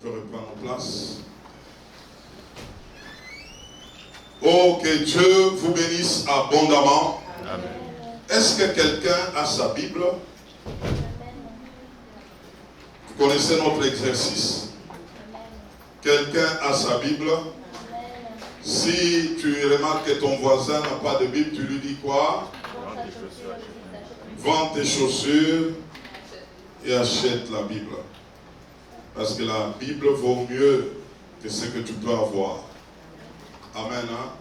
peut reprendre place. Oh, que Dieu vous bénisse abondamment. Amen. Est-ce que quelqu'un a sa Bible? Vous connaissez notre exercice? Quelqu'un a sa Bible? Si tu remarques que ton voisin n'a pas de Bible, tu lui dis quoi? Vends tes chaussures et achète la Bible. Parce que la Bible vaut mieux que ce que tu peux avoir. Amen. Hein?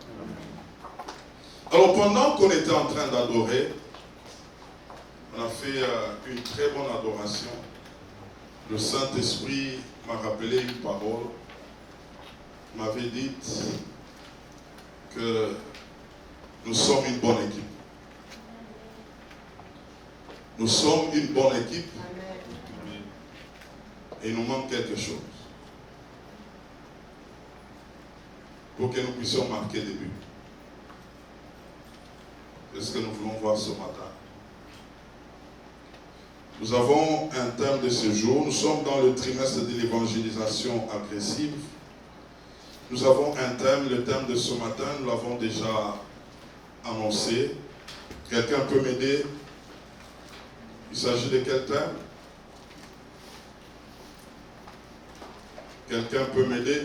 Alors pendant qu'on était en train d'adorer, on a fait une très bonne adoration. Le Saint-Esprit m'a rappelé une parole. Il m'avait dit que nous sommes une bonne équipe. Nous sommes une bonne équipe. Et il nous manque quelque chose pour que nous puissions marquer des buts. C'est ce que nous voulons voir ce matin. Nous avons un thème de ce jour. Nous sommes dans le trimestre de l'évangélisation agressive. Nous avons un thème. Le thème de ce matin, nous l'avons déjà annoncé. Quelqu'un peut m'aider? Il s'agit de quel thème? Quelqu'un peut m'aider?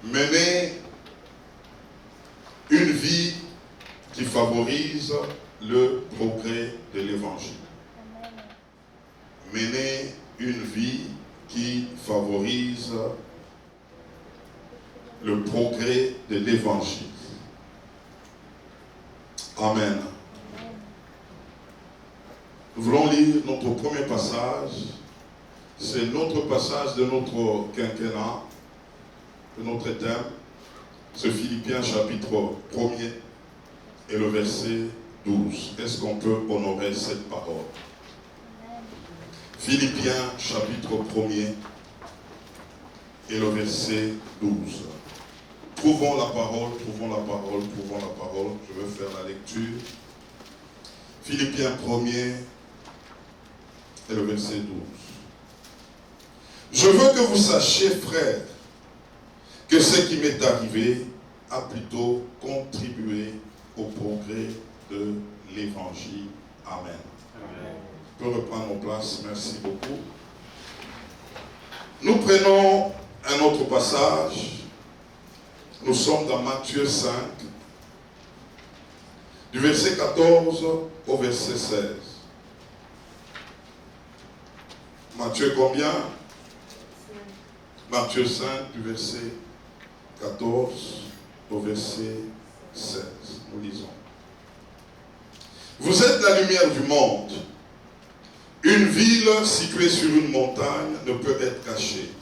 Mener une vie qui favorise le progrès de l'évangile. Mener une vie qui favorise le progrès de l'évangile. Amen. Nous voulons lire notre premier passage. C'est notre passage de notre quinquennat, de notre thème. C'est Philippiens chapitre 1er et le verset 12. Est-ce qu'on peut honorer cette parole? Philippiens chapitre 1er et le verset 12. Trouvons la parole, trouvons la parole, trouvons la parole. Je vais faire la lecture. Philippiens 1er et le verset 12. Je veux que vous sachiez, frères, que ce qui m'est arrivé a plutôt contribué au progrès de l'évangile. Amen. Amen. On peut reprendre nos places. Merci beaucoup. Nous prenons un autre passage. Nous sommes dans Matthieu 5, du verset 14 au verset 16. Matthieu combien? Matthieu 5, du verset 14 au verset 16. Nous lisons. Vous êtes la lumière du monde. Une ville située sur une montagne ne peut être cachée.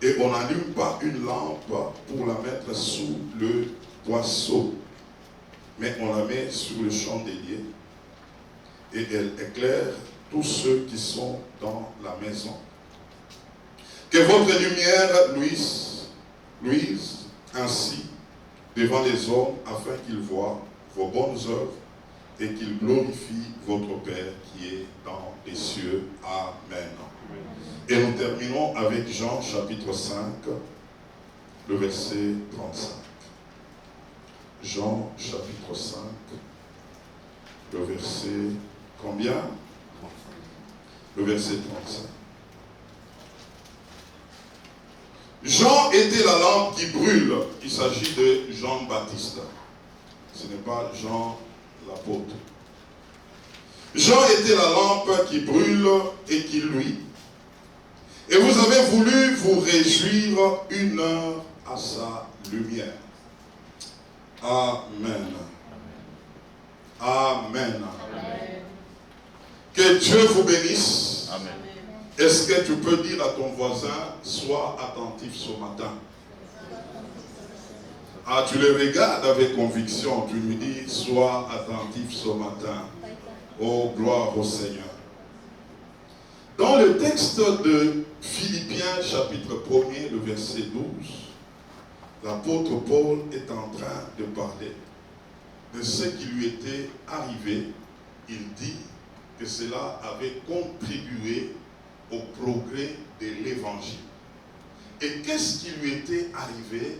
Et on n'allume pas une lampe pour la mettre sous le boisseau, mais on la met sur le chandelier et elle éclaire tous ceux qui sont dans la maison. Que votre lumière luise ainsi devant les hommes afin qu'ils voient vos bonnes œuvres et qu'ils glorifient votre Père qui est dans les cieux. Amen. Et nous terminons avec Jean chapitre 5, le verset 35. Jean chapitre 5, le verset combien? Le verset 35. Jean était la lampe qui brûle. Il s'agit de Jean-Baptiste. Ce n'est pas Jean l'apôtre. Jean était la lampe qui brûle et qui luit. Et vous avez voulu vous réjouir une heure à sa lumière. Amen. Amen. Amen. Que Dieu vous bénisse. Amen. Est-ce que tu peux dire à ton voisin, sois attentif ce matin? Ah, tu le regardes avec conviction, tu lui dis, sois attentif ce matin. Oh, gloire au Seigneur. Dans le texte de Philippiens, chapitre 1er, le verset 12, l'apôtre Paul est en train de parler de ce qui lui était arrivé. Il dit que cela avait contribué au progrès de l'évangile. Et qu'est-ce qui lui était arrivé?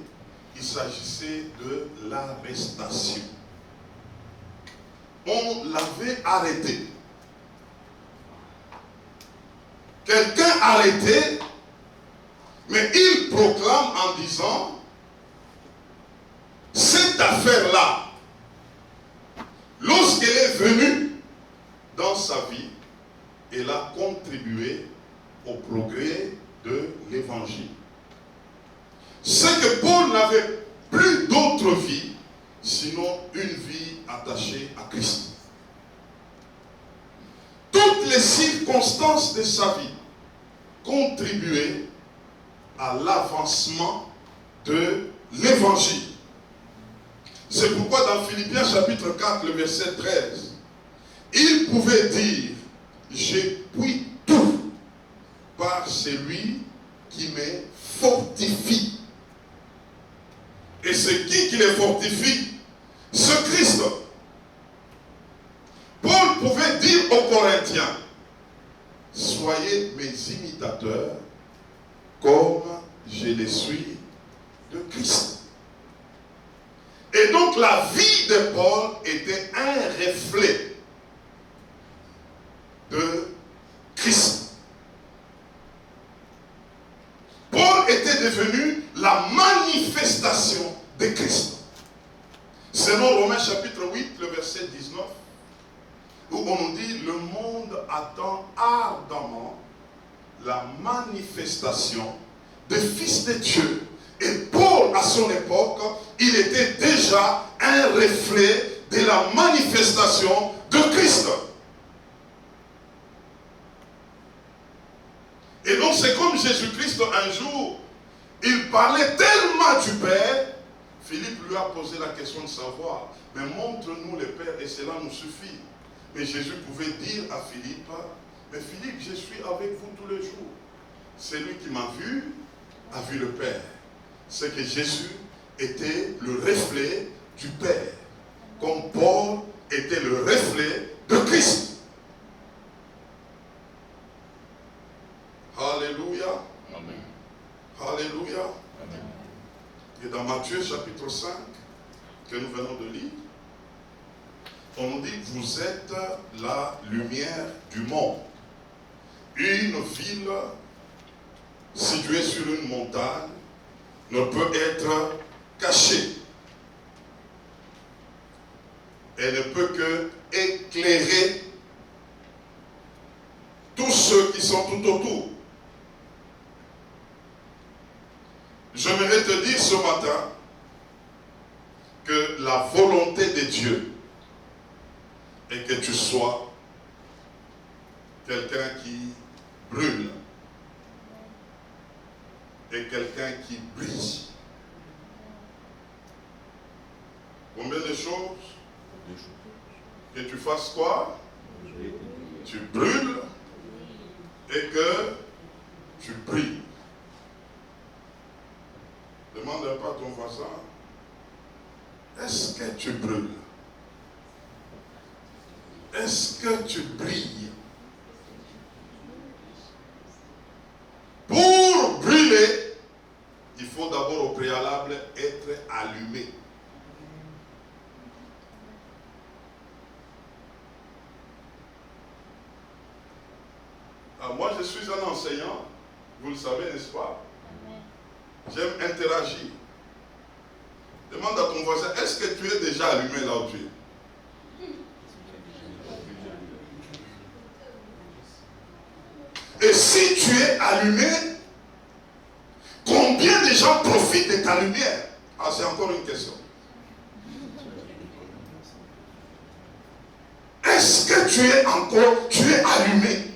Il s'agissait de l'arrestation. On l'avait arrêté. Quelqu'un arrêté, mais il proclame en disant, cette affaire-là, lorsqu'elle est venue dans sa vie, elle a contribué au progrès de l'évangile. C'est que Paul n'avait plus d'autre vie, sinon une vie attachée à Christ. Toutes les circonstances de sa vie contribuaient à l'avancement de l'évangile. C'est pourquoi dans Philippiens chapitre 4, le verset 13, il pouvait dire, j'ai puis tout par celui qui me fortifie. Et c'est qui les fortifie? Ce Christ. Paul pouvait dire aux Corinthiens, soyez mes imitateurs comme je le suis de Christ. Et donc la vie de Paul était un reflet de Christ. Paul était devenu la manifestation de Christ. Selon Romains chapitre 8, le verset 19, où on nous dit, le monde attend ardemment la manifestation des fils de Dieu. Et Paul, à son époque, il était déjà un reflet de la manifestation de Christ. Et donc c'est comme Jésus-Christ un jour, il parlait tellement du Père, Philippe lui a posé la question de savoir, mais montre-nous le Père et cela nous suffit. Mais Jésus pouvait dire à Philippe, mais Philippe, je suis avec vous tous les jours. Celui qui m'a vu a vu le Père. C'est que Jésus était le reflet du Père, comme Paul était le reflet de Christ. Alléluia. Amen. Alléluia. Amen. Et dans Matthieu chapitre 5, que nous venons de lire, on nous dit que vous êtes la lumière du monde. Une ville située sur une montagne ne peut être cachée. Elle ne peut que éclairer tous ceux qui sont tout autour. J'aimerais te dire ce matin que la volonté de Dieu est que tu sois quelqu'un qui brûle et quelqu'un qui brille. Combien de choses? Que tu fasses quoi? Tu brûles et que tu brilles. Demande un peu à ton voisin, est-ce que tu brûles? Est-ce que tu brilles? Pour brûler, il faut d'abord au préalable être allumé. Alors moi je suis un enseignant, vous le savez, n'est-ce pas? J'aime interagir. Demande à ton voisin, est-ce que tu es déjà allumé là où tu es? Et si tu es allumé, combien de gens profitent de ta lumière? Ah, c'est encore une question. Est-ce que tu es allumé?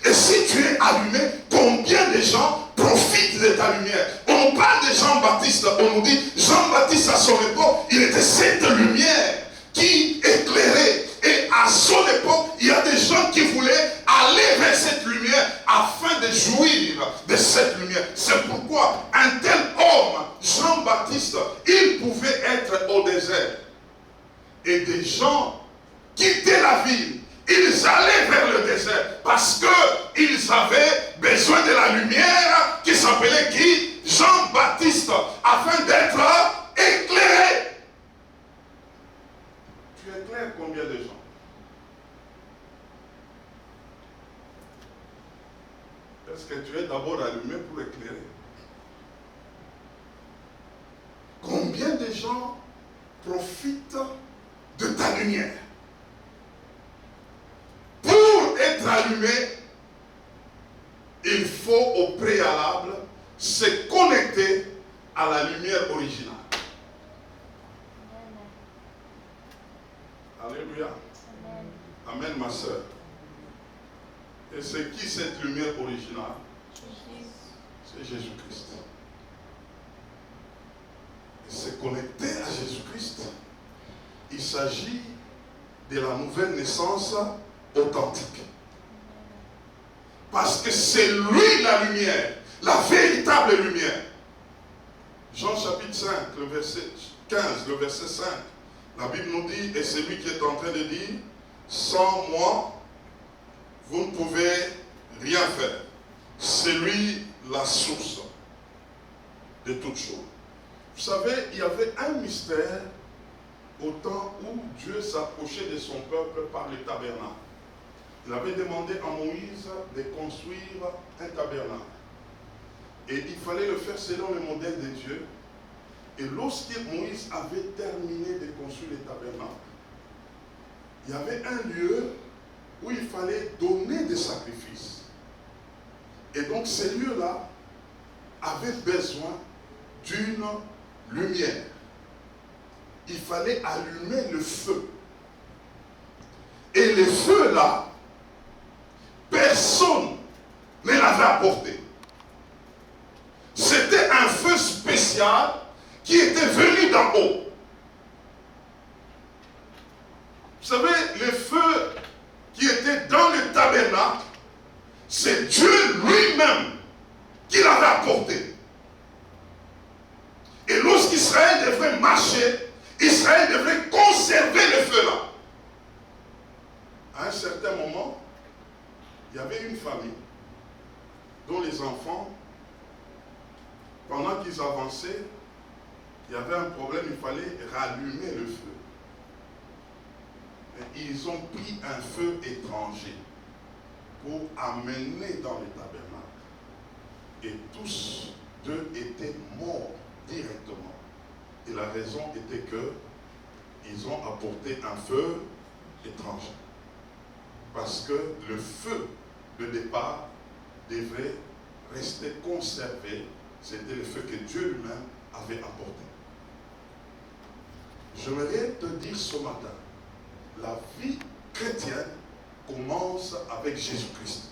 Et si tu es allumé, combien de gens profitent de ta lumière? On parle de Jean-Baptiste, on nous dit, Jean-Baptiste à son époque, il était cette lumière qui éclairait. Et à son époque, il y a des gens qui voulaient aller vers cette lumière afin de jouir de cette lumière. C'est pourquoi un tel homme, Jean-Baptiste, il pouvait être au désert. Et des gens quittaient la ville ils allaient vers le désert parce qu'ils avaient besoin de la lumière qui s'appelait qui? Jean-Baptiste, afin d'être éclairés. Tu éclaires combien de gens? Est-ce que tu es d'abord allumé pour éclairer? Combien de gens profitent de ta lumière? Pour être allumé, il faut au préalable se connecter à la lumière originale. Alléluia. Amen, ma soeur. Et c'est qui cette lumière originale? C'est Jésus-Christ. Et se connecter à Jésus-Christ, il s'agit de la nouvelle naissance authentique. Parce que c'est lui la lumière, la véritable lumière. Jean chapitre 5, le verset 15, le verset 5. La Bible nous dit, et c'est lui qui est en train de dire, sans moi, vous ne pouvez rien faire. C'est lui la source de toutes choses. Vous savez, il y avait un mystère au temps où Dieu s'approchait de son peuple par le tabernacle. Il avait demandé à Moïse de construire un tabernacle. Et il fallait le faire selon le modèle de Dieu. Et lorsque Moïse avait terminé de construire le tabernacle, il y avait un lieu où il fallait donner des sacrifices. Et donc ces lieux-là avaient besoin d'une lumière. Il fallait allumer le feu. Et le feu-là, personne ne l'avait apporté. C'était un feu spécial qui était venu d'en haut. Vous savez, le feu qui était dans le tabernacle, c'est Dieu lui-même qui l'avait apporté. Et lorsqu'Israël devrait marcher, Israël devrait conserver le feu-là. À un certain moment, il y avait une famille dont les enfants, pendant qu'ils avançaient, il y avait un problème, il fallait rallumer le feu. Et ils ont pris un feu étranger pour amener dans le tabernacle. Et tous deux étaient morts directement. Et la raison était que ils ont apporté un feu étranger. Parce que le feu de départ devait rester conservé. C'était le feu que Dieu lui-même avait apporté. J'aimerais te dire ce matin, la vie chrétienne commence avec Jésus-Christ.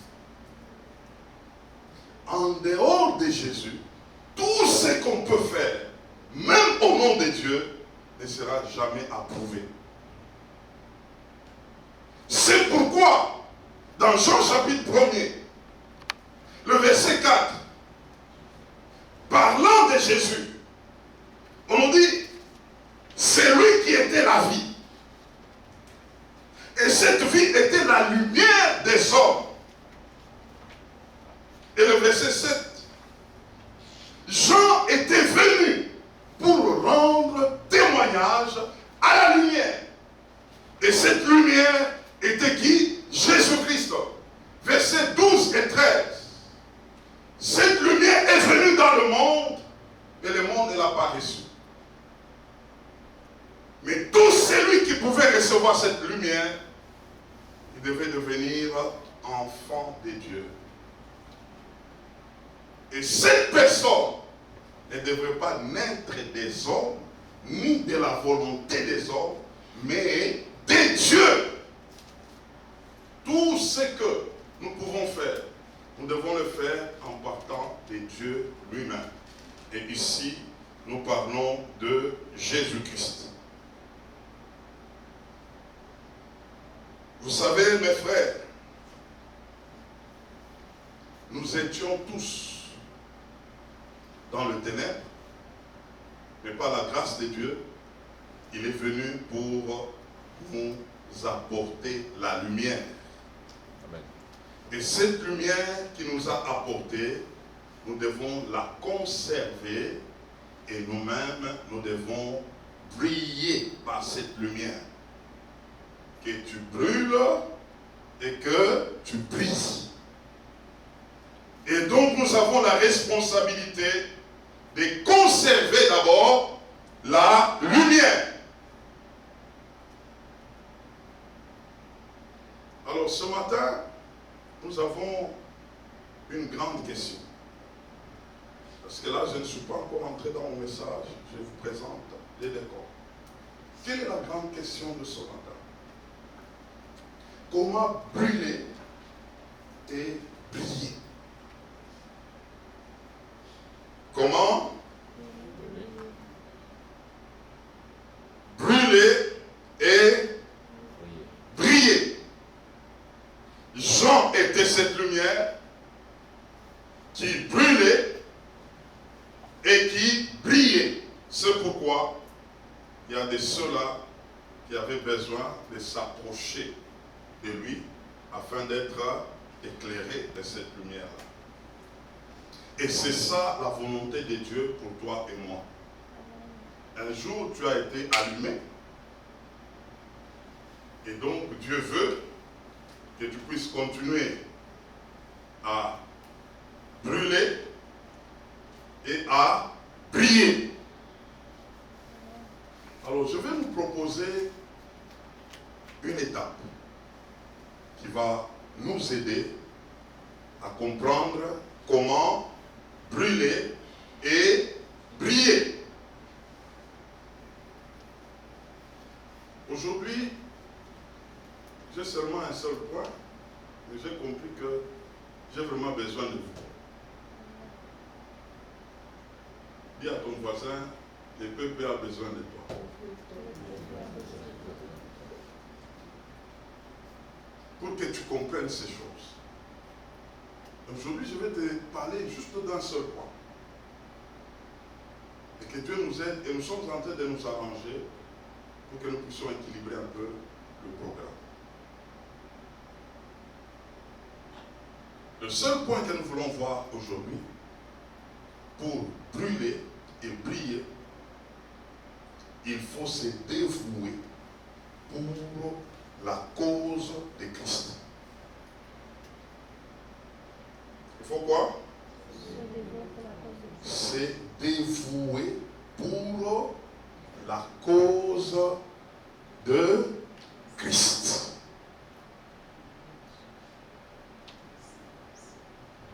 En dehors de Jésus, tout ce qu'on peut faire, même au nom de Dieu, ne sera jamais approuvé. C'est pourquoi, dans Jean chapitre 1er, le verset 4, parlant de Jésus, on nous dit, c'est lui qui était la vie. Et cette vie était la lumière des hommes. Et le verset 7, Jean était venu pour rendre témoignage à la lumière. Et cette lumière était qui? Jésus-Christ. Versets 12 et 13. Cette lumière est venue dans le monde, et le monde ne l'a pas reçue. Mais tout celui qui pouvait recevoir cette lumière, il devait devenir enfant de Dieu. Et cette personne ne devrait pas naître des hommes, ni de la volonté des hommes, mais de Dieu. Tout ce que nous pouvons faire, nous devons le faire en partant de Dieu lui-même. Et ici, nous parlons de Jésus-Christ. Vous savez, mes frères, nous étions tous dans le ténèbre, mais par la grâce de Dieu, il est venu pour nous apporté la lumière. Amen. Et cette lumière qui nous a apporté, nous devons la conserver et nous-mêmes, nous devons briller par cette lumière. Que tu brûles et que tu brilles. Et donc nous avons la responsabilité de conserver d'abord la lumière. Alors ce matin, nous avons une grande question. Parce que là, je ne suis pas encore entré dans mon message. Je vous présente les décors. Quelle est la grande question de ce matin? Comment brûler et briller? Comment brûler et briller? Jean était cette lumière qui brûlait et qui brillait. C'est pourquoi il y a de ceux-là qui avaient besoin de s'approcher de lui afin d'être éclairés de cette lumière-là. Et c'est ça la volonté de Dieu pour toi et moi. Un jour, tu as été allumé. Et donc, Dieu veut que tu puisses continuer à brûler et à briller. Alors, je vais vous proposer une étape qui va nous aider à comprendre comment brûler et briller. Aujourd'hui, j'ai seulement un seul point, mais j'ai compris que j'ai vraiment besoin de vous. Dis à ton voisin, le peuple a besoin de toi. Pour que tu comprennes ces choses. Aujourd'hui, je vais te parler juste d'un seul point. Et que Dieu nous aide, et nous sommes en train de nous arranger pour que nous puissions équilibrer un peu le programme. Le seul point que nous voulons voir aujourd'hui, pour brûler et briller, il faut se dévouer pour la cause de Christ. Il faut quoi? Se dévouer pour la cause de Christ.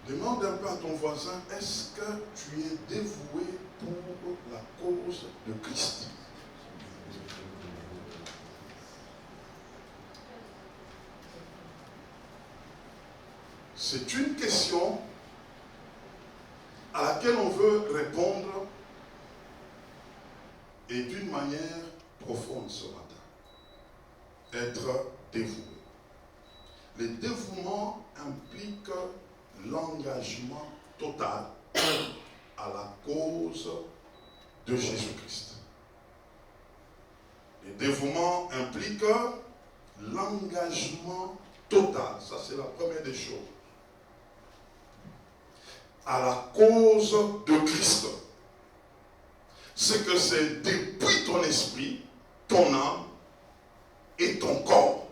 Demande un peu à ton voisin, est-ce que tu es dévoué pour la cause de Christ? C'est une question à laquelle on veut répondre et d'une manière profonde ce matin. Être dévoué. Le dévouement implique l'engagement total à la cause de Jésus-Christ. Le dévouement implique l'engagement total, ça c'est la première des choses, à la cause de Christ. C'est que c'est depuis ton esprit, ton âme et ton corps.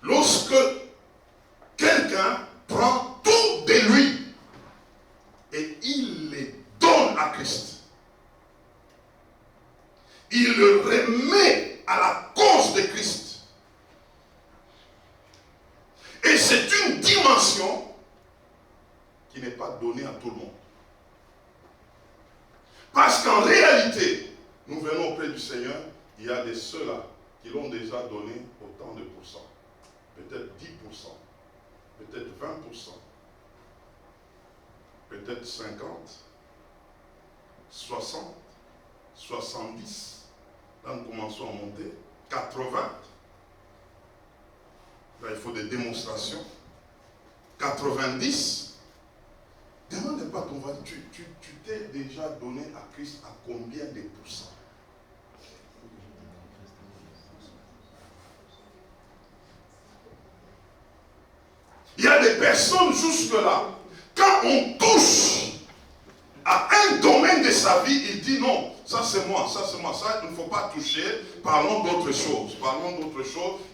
Lorsque quelqu'un prend tout de lui et il les donne à Christ, il le remet à la cause de Christ. Et c'est une dimension qui n'est pas donnée à tout le monde. Parce qu'en réalité, nous venons auprès du Seigneur, il y a des ceux-là qui l'ont déjà donné autant de pourcents. Peut-être 10%, peut-être 20%, peut-être 50, 60, 70. Là, nous commençons à monter. 80. Là, il faut des démonstrations. 90. Demande pas ton voisin, tu t'es déjà donné à Christ à combien de pourcents? personnes jusque-là, quand on touche à un domaine de sa vie, il dit non, ça c'est moi, ça il ne faut pas toucher, parlons d'autre chose,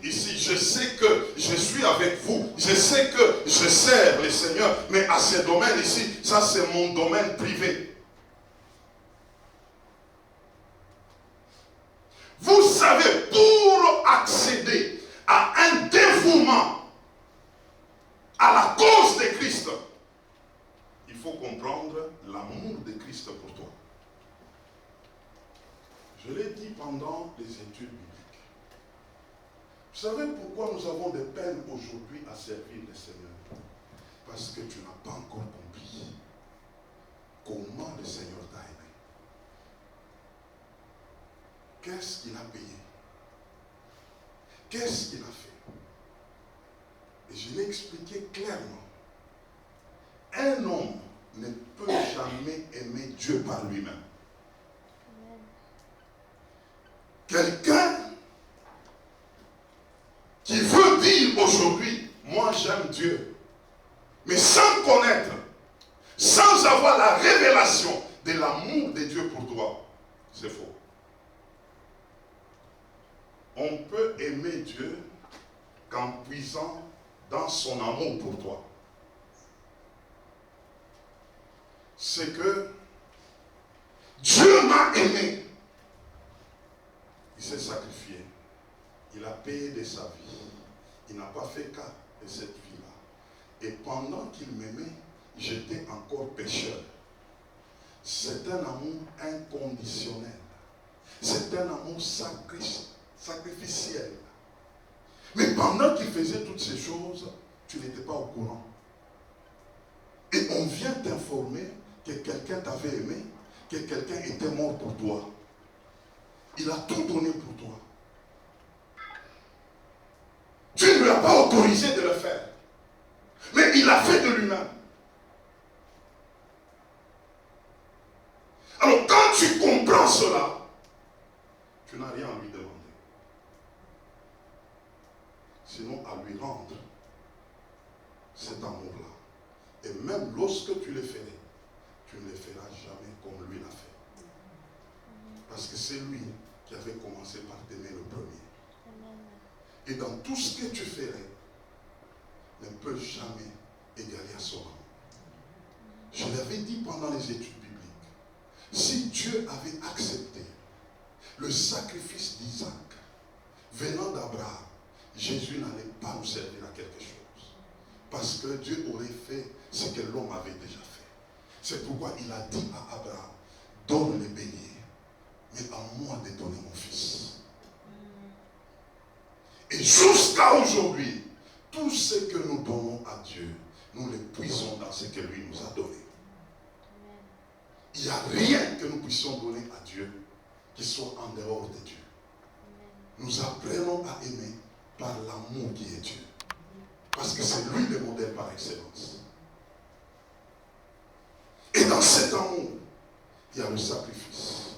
Ici, je sais que je suis avec vous, je sais que je sers le Seigneur, mais à ce domaine ici, ça c'est mon domaine privé. Vous savez, pour accéder à un dévouement à la cause de Christ, il faut comprendre l'amour de Christ pour toi. Je l'ai dit pendant les études bibliques. Vous savez pourquoi nous avons des peines aujourd'hui à servir le Seigneur? Parce que tu n'as pas encore compris comment le Seigneur t'a aimé. Qu'est-ce qu'il a payé? Qu'est-ce qu'il a fait? Et je l'ai expliqué clairement. Un homme ne peut jamais aimer Dieu par lui-même. Quelqu'un qui veut dire aujourd'hui, moi j'aime Dieu, mais sans connaître, sans avoir la révélation de l'amour de Dieu pour toi, c'est faux. On peut aimer Dieu qu'en puisant dans son amour pour toi. C'est que Dieu m'a aimé. Il s'est sacrifié. Il a payé de sa vie. Il n'a pas fait cas de cette vie-là. Et pendant qu'il m'aimait, j'étais encore pécheur. C'est un amour inconditionnel. C'est un amour sacrificiel. Mais pendant qu'il faisait toutes ces choses, tu n'étais pas au courant. Et on vient t'informer que quelqu'un t'avait aimé, que quelqu'un était mort pour toi. Il a tout donné pour toi. Tu ne lui as pas autorisé de le faire. Mais il l'a fait de lui-même. Alors quand tu comprends cela, tu n'as rien à lui demander. Sinon à lui rendre cet amour-là. Et même lorsque tu le ferais, tu ne le feras jamais comme lui l'a fait. Parce que c'est lui qui avait commencé par t'aimer le premier. Et dans tout ce que tu ferais, ne peut jamais égaler à son amour. Je l'avais dit pendant les études bibliques. Si Dieu avait accepté le sacrifice d'Isaac venant d'Abraham, Jésus n'allait pas nous servir à quelque chose. Parce que Dieu aurait fait ce que l'homme avait déjà fait. C'est pourquoi il a dit à Abraham, donne les beignets, mais à moi de donner mon fils. Et jusqu'à aujourd'hui, tout ce que nous donnons à Dieu, nous le puisons dans ce que lui nous a donné. Il n'y a rien que nous puissions donner à Dieu qui soit en dehors de Dieu. Nous apprenons à aimer par l'amour qui est Dieu. Parce que c'est lui le modèle par excellence. Et dans cet amour, il y a le sacrifice.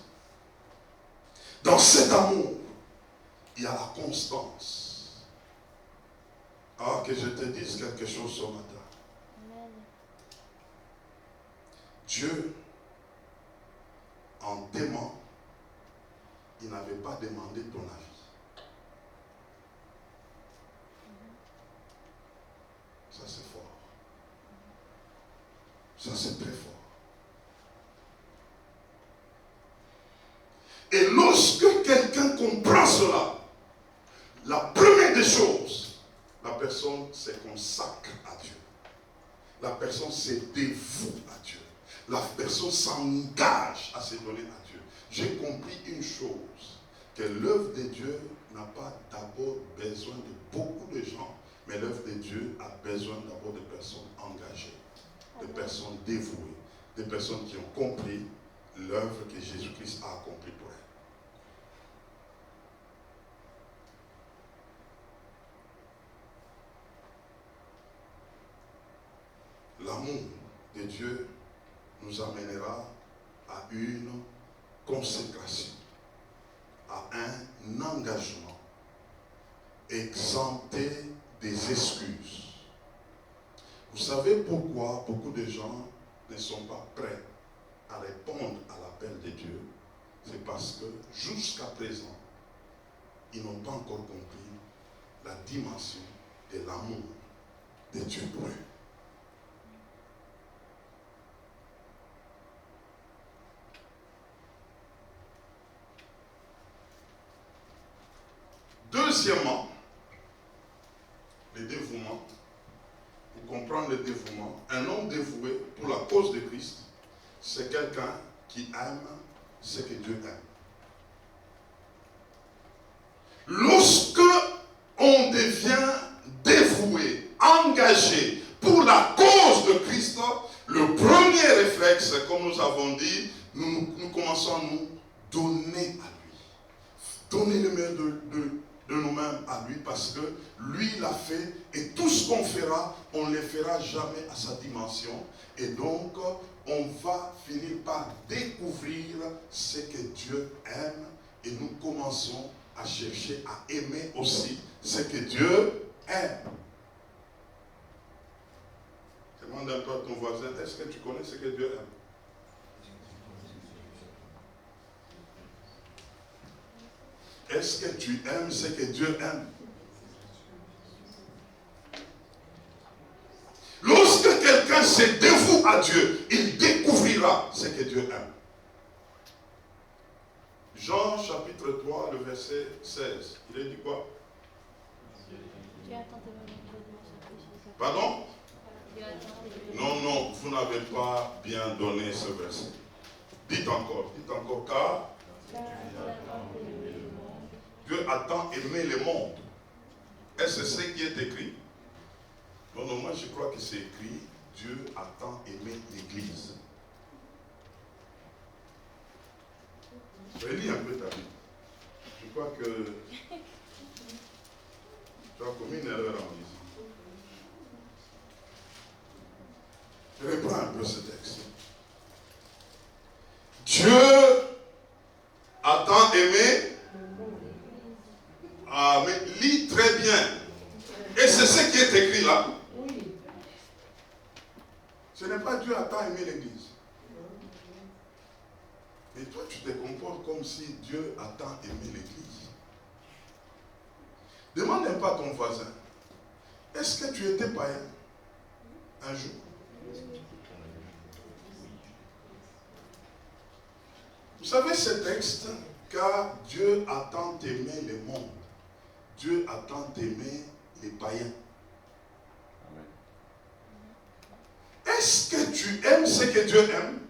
Dans cet amour, il y a la constance. Ah, que je te dise quelque chose ce matin. Dieu, en t'aimant, il n'avait pas demandé ton avis. Ça c'est fort. Ça c'est très fort. Et lorsque quelqu'un comprend cela, la première des choses, la personne se consacre à Dieu. La personne se dévoue à Dieu. La personne s'engage à se donner à Dieu. J'ai compris une chose, que l'œuvre de Dieu n'a pas d'abord besoin de beaucoup de gens, mais l'œuvre de Dieu a besoin d'abord de personnes engagées, de personnes dévouées, de personnes qui ont compris l'œuvre que Jésus-Christ a accomplie pour elles. L'amour de Dieu nous amènera à une consécration, à un engagement exempté des excuses. Vous savez pourquoi beaucoup de gens ne sont pas prêts à répondre à l'appel de Dieu? C'est parce que jusqu'à présent, ils n'ont pas encore compris la dimension de l'amour de Dieu pour eux. Deuxièmement, le dévouement. Pour comprendre le dévouement, un homme dévoué pour la cause de Christ, c'est quelqu'un qui aime ce que Dieu aime. Lorsque on devient dévoué, engagé pour la cause de Christ, le premier réflexe, comme nous avons dit, nous commençons à nous donner à lui. Donner le meilleur de nous-mêmes à lui, parce que lui l'a fait, et tout ce qu'on fera, on ne le fera jamais à sa dimension, et donc on va finir par découvrir ce que Dieu aime, et nous commençons à chercher à aimer aussi ce que Dieu aime. Demande un peu à ton voisin, est-ce que tu connais ce que Dieu aime? Est-ce que tu aimes ce que Dieu aime? Lorsque quelqu'un se dévoue à Dieu, il découvrira ce que Dieu aime. Jean chapitre 3, le verset 16. Il a dit quoi? Pardon? Non, vous n'avez pas bien donné ce verset. Dites encore, car Dieu a tant aimé le monde. Est-ce ce qui est écrit? Non, moi je crois que c'est écrit, Dieu a tant aimé l'Église. Relis un peu ta Bible. Je crois que tu as commis une erreur en disant. Je reprends un peu ce texte. Dieu a tant aimé. Ah, mais lis très bien. Et c'est ce qui est écrit là. Ce n'est pas Dieu a tant aimé l'Église. Mais toi, tu te comportes comme si Dieu a tant aimé l'Église. Demande un peu à ton voisin. Est-ce que tu étais païen un jour? Vous savez ce texte, car Dieu a tant aimé le monde. Dieu a tant aimé les païens. Est-ce que tu aimes ce que Dieu aime?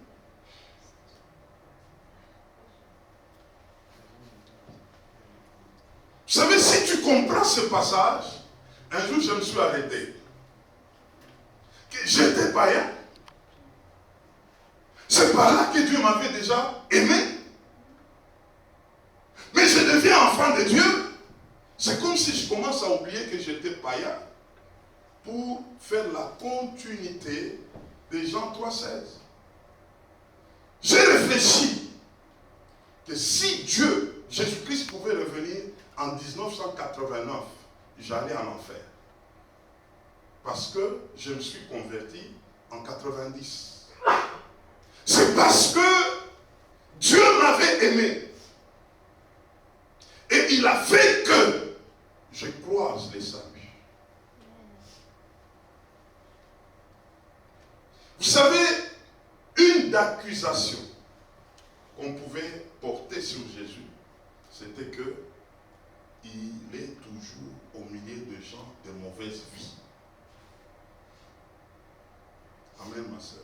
Vous savez, si tu comprends ce passage, un jour je me suis arrêté. J'étais païen. C'est par là que Dieu m'avait déjà aimé. Mais je deviens enfant de Dieu. C'est comme si je commence à oublier que j'étais païen pour faire la continuité de Jean 3,16. J'ai réfléchi que si Dieu, Jésus-Christ pouvait revenir en 1989, j'allais en enfer. Parce que je me suis converti en 90. C'est parce que Dieu m'avait aimé. Et il a fait que je croise les saluts. Vous savez, une accusation qu'on pouvait porter sur Jésus, c'était que il est toujours au milieu de gens de mauvaise vie. Amen, ma soeur.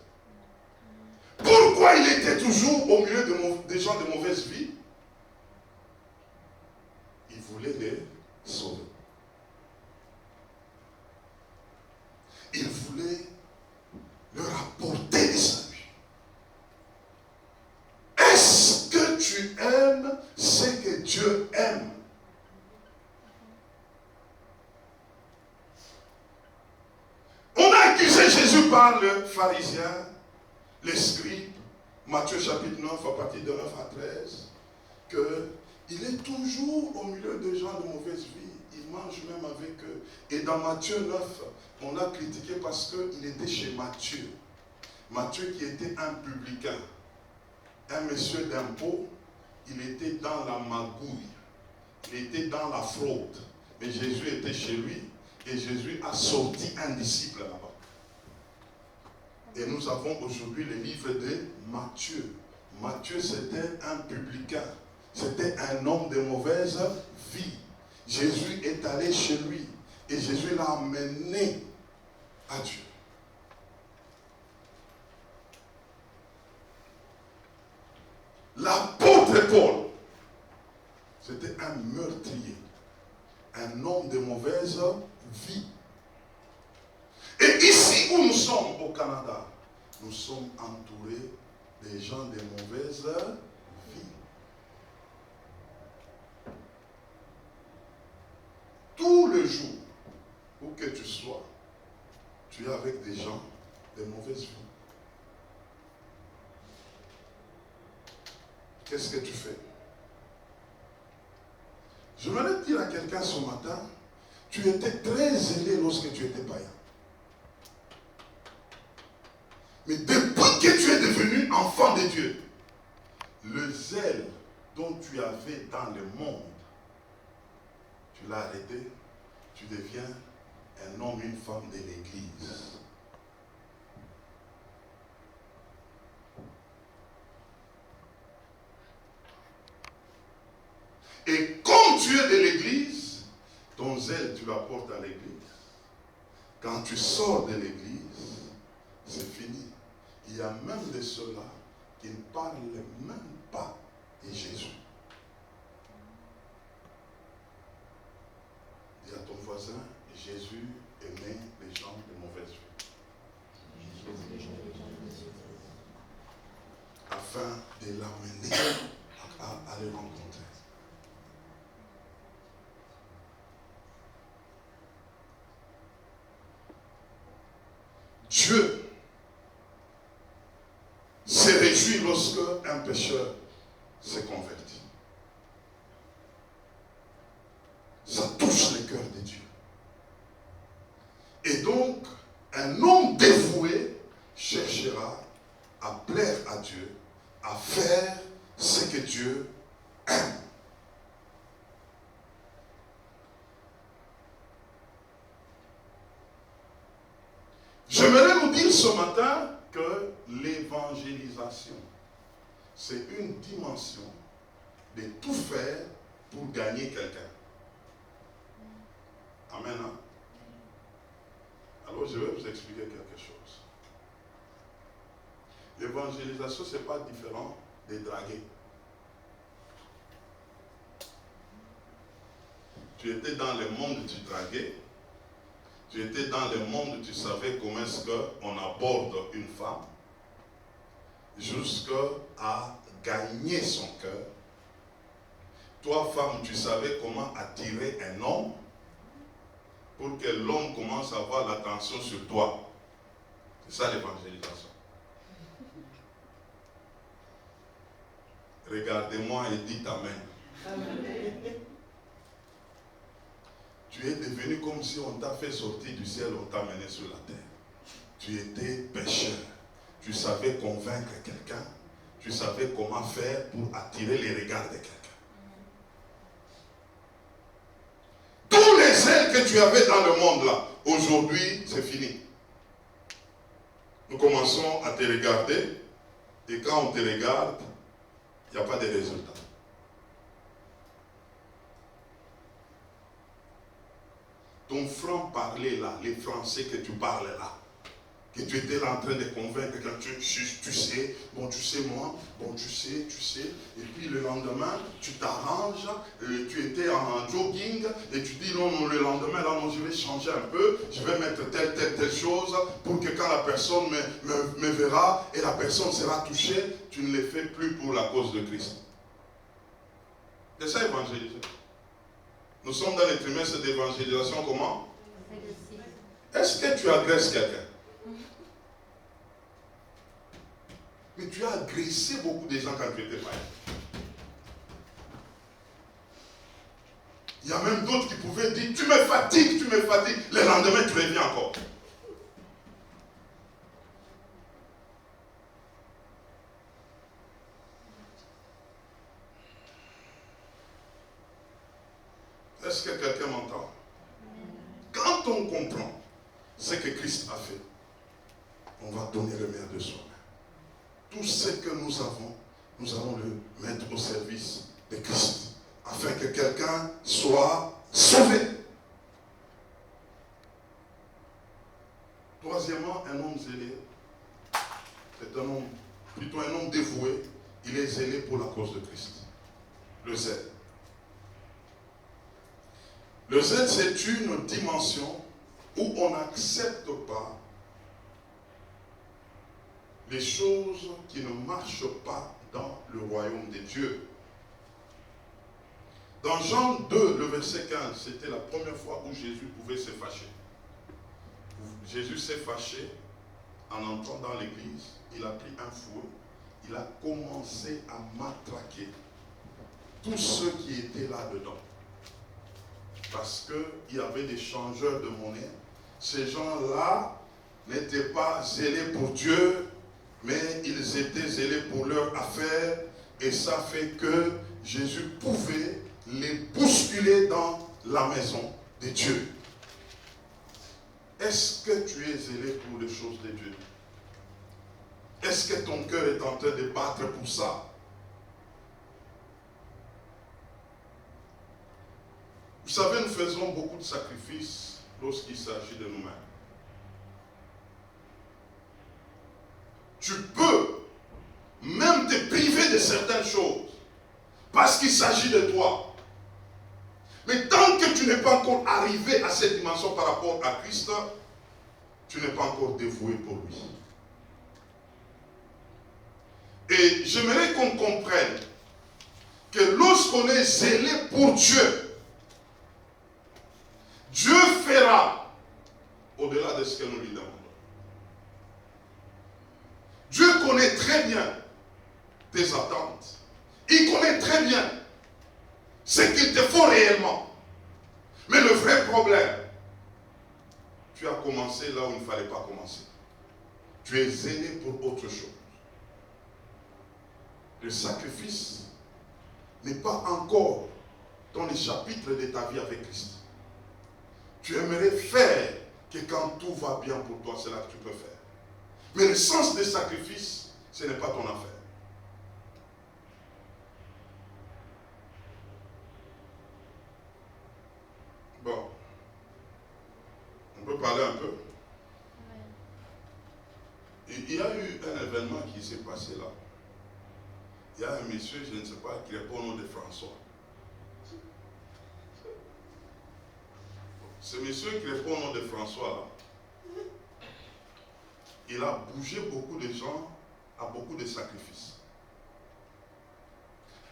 Pourquoi il était toujours au milieu des gens de mauvaise vie? Il voulait les sauver. Il voulait leur apporter des saluts. Est-ce que tu aimes ce que Dieu aime? On a accusé Jésus par le pharisien, les scribes, Matthieu chapitre 9, à partir de 9 à 13, qu'il est toujours au milieu des gens de mauvaise vie. Il mange même avec eux. Et dans Matthieu 9, on l'a critiqué parce qu'il était chez Matthieu. Matthieu qui était un publicain, un monsieur d'impôt, il était dans la magouille, il était dans la fraude. Mais Jésus était chez lui et Jésus a sorti un disciple là-bas. Et nous avons aujourd'hui le livre de Matthieu. Matthieu, c'était un publicain. C'était un homme de mauvaise vie. Jésus est allé chez lui. Et Jésus l'a amené à Dieu. L'apôtre Paul, c'était un meurtrier. Un homme de mauvaise vie. Et ici où nous sommes au Canada, nous sommes entourés des gens de mauvaise vie. Tout le jour, où que tu sois, tu es avec des gens de mauvaise vie. Qu'est-ce que tu fais? Je voulais dire à quelqu'un ce matin, tu étais très zélé lorsque tu étais païen. Mais depuis que tu es devenu enfant de Dieu, le zèle dont tu avais dans le monde, tu l'as arrêté, tu deviens un homme, une femme de l'église. Et comme tu es de l'église, ton zèle, tu l'apportes à l'église. Quand tu sors de l'église, c'est fini. Il y a même de ceux-là qui ne parlent même pas de Jésus. Dis à ton voisin, Jésus aimait les gens de mauvaise vie. Afin de l'amener à les rencontrer. Dieu se réjouit lorsque un pécheur se convertit. Ça touche le cœur de Dieu. Et donc, un homme dévoué cherchera à plaire à Dieu, à faire ce que Dieu aime. J'aimerais vous dire ce matin que l'évangélisation, c'est une dimension de tout faire pour gagner quelqu'un. Amen. Hein? Alors je vais vous expliquer quelque chose. L'évangélisation, ce n'est pas différent de draguer. Tu étais dans le monde où tu draguais. Tu étais dans le monde où tu savais comment est-ce qu'on aborde une femme jusqu'à gagner son cœur. Toi, femme, tu savais comment attirer un homme pour que l'homme commence à avoir l'attention sur toi. C'est ça l'évangélisation. Regardez-moi et dites Amen. Amen. Tu es devenu comme si on t'a fait sortir du ciel, on t'a mené sur la terre. Tu étais pécheur. Tu savais convaincre quelqu'un. Tu savais comment faire pour attirer les regards de quelqu'un. Tous les ailes que tu avais dans le monde là, aujourd'hui, c'est fini. Nous commençons à te regarder et quand on te regarde, il n'y a pas de résultat. Ton franc-parler là, les français que tu parles là, que tu étais là en train de convaincre que tu sais, bon tu sais moi, bon tu sais, et puis le lendemain, tu t'arranges, tu étais en jogging, et tu dis non, le lendemain, là, non, je vais changer un peu, je vais mettre telle chose, pour que quand la personne me verra, et la personne sera touchée, tu ne le fais plus pour la cause de Christ. C'est ça évangéliser. Nous sommes dans les trimestres d'évangélisation, comment? Est-ce que tu agresses quelqu'un? Mais tu as agressé beaucoup de gens quand tu étais païen. Il y a même d'autres qui pouvaient dire, tu me fatigues, le lendemain tu reviens encore. donner le meilleur de soi-même. Tout ce que nous avons, nous allons le mettre au service de Christ, afin que quelqu'un soit sauvé. Troisièmement, un homme zélé, c'est un homme, plutôt un homme dévoué, il est zélé pour la cause de Christ. Le zèle. Le zèle, c'est une dimension où on n'accepte pas les choses qui ne marchent pas dans le royaume des dieux. Dans Jean 2, le verset 15, c'était la première fois où Jésus pouvait se fâcher. Jésus s'est fâché en entrant dans l'église, il a pris un fouet, il a commencé à matraquer tous ceux qui étaient là-dedans. Parce qu'il y avait des changeurs de monnaie. Ces gens-là n'étaient pas zélés pour Dieu, mais ils étaient zélés pour leur affaire. Et ça fait que Jésus pouvait les bousculer dans la maison de Dieu. Est-ce que tu es zélé pour les choses de Dieu? Est-ce que ton cœur est en train de battre pour ça? Vous savez, nous faisons beaucoup de sacrifices lorsqu'il s'agit de nous-mêmes. Tu peux même te priver de certaines choses parce qu'il s'agit de toi. Mais tant que tu n'es pas encore arrivé à cette dimension par rapport à Christ, tu n'es pas encore dévoué pour lui. Et j'aimerais qu'on comprenne que lorsqu'on est zélé pour Dieu, Dieu fera au-delà de ce que nous lui demandons. Dieu connaît très bien tes attentes. Il connaît très bien ce qu'il te faut réellement. Mais le vrai problème, tu as commencé là où il ne fallait pas commencer. Tu es zélé pour autre chose. Le sacrifice n'est pas encore dans les chapitres de ta vie avec Christ. Tu aimerais faire que quand tout va bien pour toi, c'est là que tu peux faire. Mais le sens des sacrifices, ce n'est pas ton affaire. Bon. On peut parler un peu. Il y a eu un événement qui s'est passé là. Il y a un monsieur, je ne sais pas, qui répond au nom de François. Ce monsieur qui répond au nom de François là, il a bougé beaucoup de gens à beaucoup de sacrifices.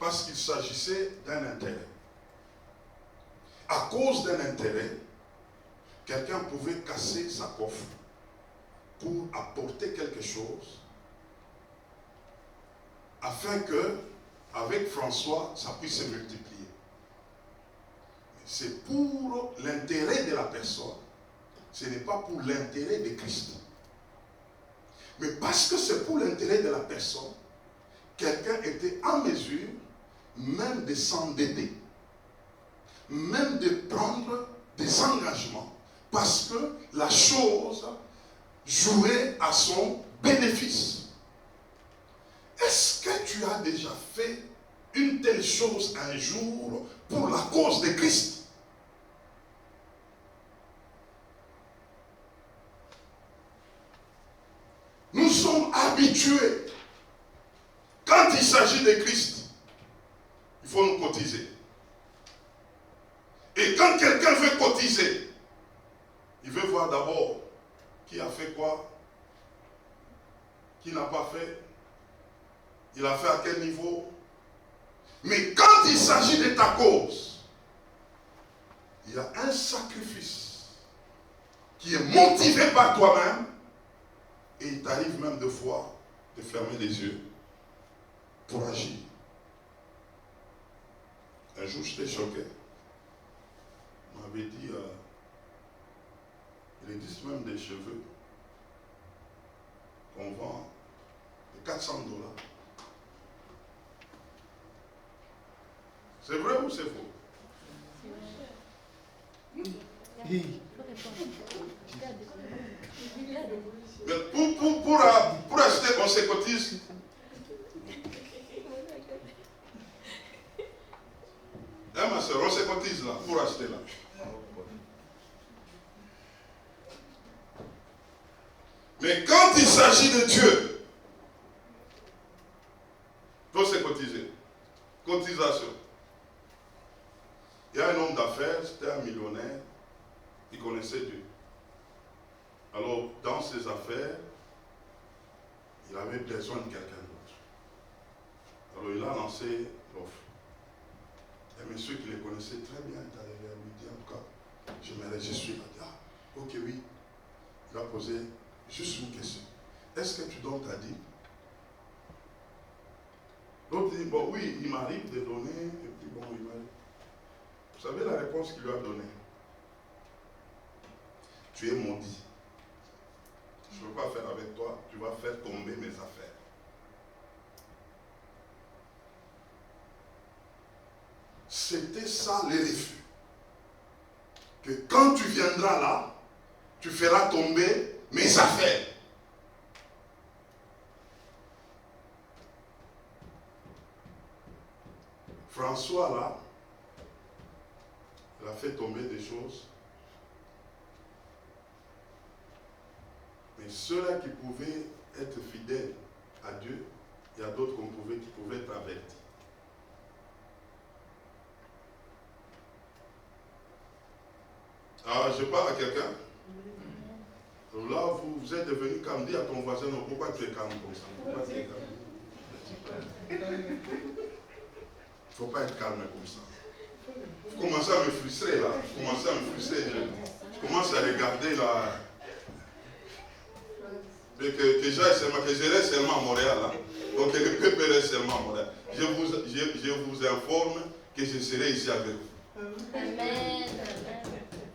Parce qu'il s'agissait d'un intérêt. À cause d'un intérêt, quelqu'un pouvait casser sa coffre pour apporter quelque chose afin que, avec François, ça puisse se multiplier. C'est pour l'intérêt de la personne. Ce n'est pas pour l'intérêt de Christ. Mais parce que c'est pour l'intérêt de la personne, quelqu'un était en mesure même de s'endetter, même de prendre des engagements, parce que la chose jouait à son bénéfice. Est-ce que tu as déjà fait une telle chose un jour pour la cause de Christ? Nous sommes habitués. Quand il s'agit de Christ, il faut nous cotiser. Et quand quelqu'un veut cotiser, il veut voir d'abord qui a fait quoi, qui n'a pas fait, il a fait à quel niveau. Mais quand il s'agit de ta cause, il y a un sacrifice qui est motivé par toi-même et il t'arrive même de fois de fermer les yeux pour agir. Un jour, j'étais choqué. On m'avait dit, il existe même des cheveux qu'on vend de $400. C'est vrai ou c'est faux? Mais on se cotise. Hein, ma soeur, on se cotise là, pour acheter là. Mais quand il s'agit de Dieu, il faut se cotiser. Cotisation. Il y a un homme d'affaires, c'était un millionnaire, il connaissait Dieu. Alors, dans ses affaires, il avait besoin de quelqu'un d'autre. Alors, il a lancé l'offre. Et monsieur qui le connaissait très bien est allé vers lui, dit en tout cas, je suis là. Ah, ok, oui. Il a posé juste une question. Est-ce que tu donnes ta dîme? L'autre dit, bon oui, il m'arrive de donner, et puis bon, il m'arrive. Vous savez la réponse qu'il lui a donnée? Tu es maudit. Je ne veux pas faire avec toi, tu vas faire tomber mes affaires. C'était ça le refus. Que quand tu viendras là, tu feras tomber mes affaires. François là, il a fait tomber des choses. Mais ceux-là qui pouvaient être fidèles à Dieu, il y a d'autres qui pouvaient être avertis. Ah, je parle à quelqu'un. Là, vous êtes devenu calme. Dis à ton voisin, non, pourquoi tu es calme comme ça? Pourquoi tu es calme? Il ne faut pas être calme comme ça. Vous commencez à me frustrer là. Vous commencez à me frustrer. Je commence à regarder là. Mais que je reste seulement à Montréal là. Donc que le peuple reste seulement à Montréal. Je vous informe que je serai ici avec vous. Amen.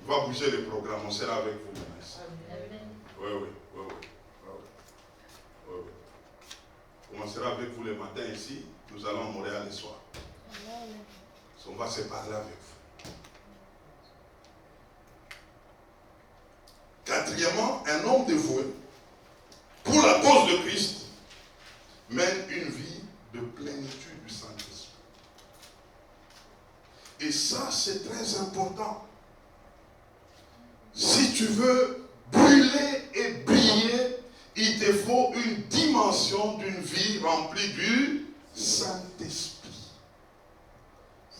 On va bouger le programme, on sera avec vous maintenant. Oui. On commencera avec vous le matin ici. Nous allons à Montréal le soir. On va se parler avec vous. Quatrièmement, un homme dévoué pour la cause de Christ mène une vie de plénitude du Saint-Esprit. Et ça, c'est très important. Si tu veux brûler et briller, il te faut une dimension d'une vie remplie du Saint-Esprit.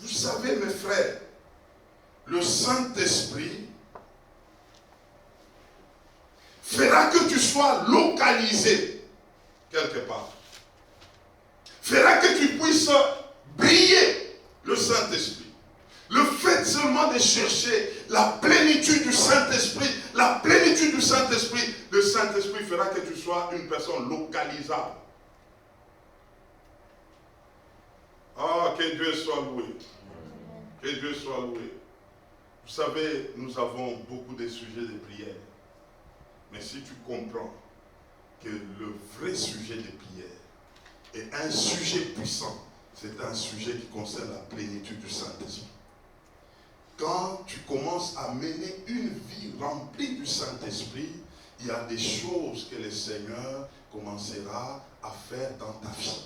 Vous savez, mes frères, le Saint-Esprit fera que tu sois localisé quelque part. Fera que tu puisses briller le Saint-Esprit. Le fait seulement de chercher la plénitude du Saint-Esprit, le Saint-Esprit fera que tu sois une personne localisable. Ah, que Dieu soit loué. Que Dieu soit loué. Vous savez, nous avons beaucoup de sujets de prière. Mais si tu comprends que le vrai sujet de prière est un sujet puissant, c'est un sujet qui concerne la plénitude du Saint-Esprit. Quand tu commences à mener une vie remplie du Saint-Esprit, il y a des choses que le Seigneur commencera à faire dans ta vie.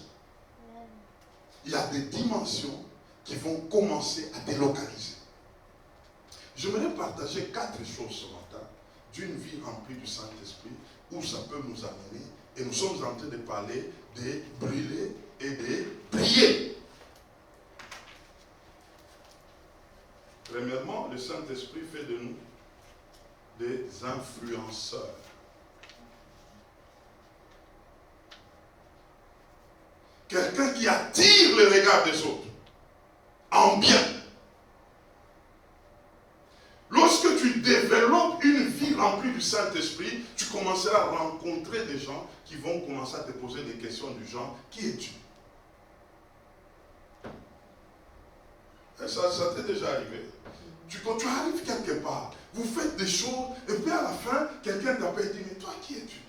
Il y a des dimensions qui vont commencer à délocaliser. J'aimerais partager 4 choses ce matin d'une vie remplie du Saint-Esprit où ça peut nous amener. Et nous sommes en train de parler de brûler et de prier. Premièrement, le Saint-Esprit fait de nous des influenceurs. Quelqu'un qui attire le regard des autres en bien. Lorsque tu développes une vie remplie du Saint-Esprit, tu commenceras à rencontrer des gens qui vont commencer à te poser des questions du genre, qui es-tu? Et ça t'est déjà arrivé. Quand tu arrives quelque part, vous faites des choses, et puis à la fin, quelqu'un t'appelle et dit, mais toi, qui es-tu?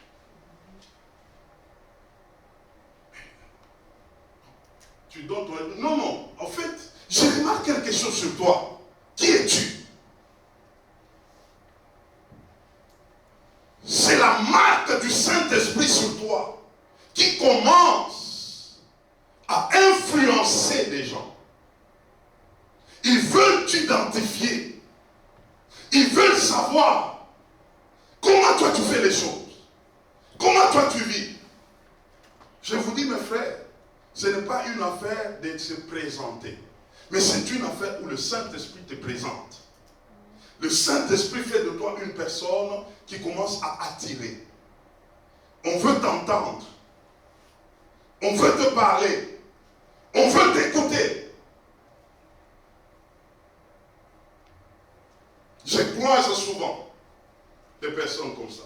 Tu donnes ton... Non, en fait, j'ai remarqué quelque chose sur toi. Qui es-tu? C'est la marque du Saint-Esprit sur toi qui commencent à influencer des gens. Ils veulent t'identifier. Ils veulent savoir comment toi tu fais les choses. Comment toi tu vis. Je vous dis mes frères, ce n'est pas une affaire de se présenter. Mais c'est une affaire où le Saint-Esprit te présente. Le Saint-Esprit fait de toi une personne qui commence à attirer. On veut t'entendre. On veut te parler. On veut t'écouter. Je croise souvent des personnes comme ça.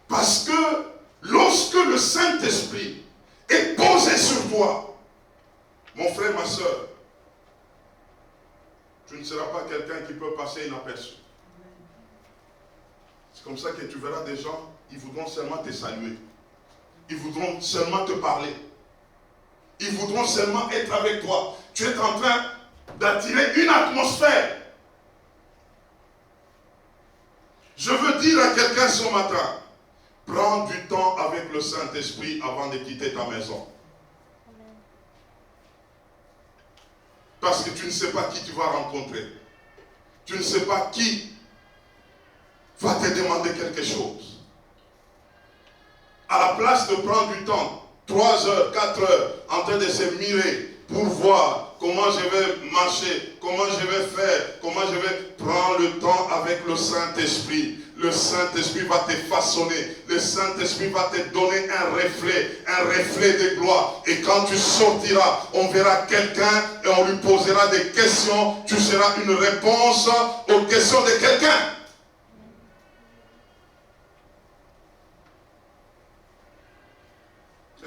Parce que lorsque le Saint-Esprit est posé sur toi, mon frère, ma soeur, tu ne seras pas quelqu'un qui peut passer inaperçu. C'est comme ça que tu verras des gens, ils voudront seulement te saluer. Ils voudront seulement te parler. Ils voudront seulement être avec toi. Tu es en train d'attirer une atmosphère. Je veux dire à quelqu'un ce matin, prends du temps avec le Saint-Esprit avant de quitter ta maison. Parce que tu ne sais pas qui tu vas rencontrer. Tu ne sais pas qui va te demander quelque chose. À la place de prendre du temps, 3 heures, 4 heures, en train de se mirer pour voir comment je vais marcher, comment je vais faire, comment je vais prendre le temps avec le Saint-Esprit. Le Saint-Esprit va te façonner. Le Saint-Esprit va te donner un reflet de gloire. Et quand tu sortiras, on verra quelqu'un et on lui posera des questions. Tu seras une réponse aux questions de quelqu'un.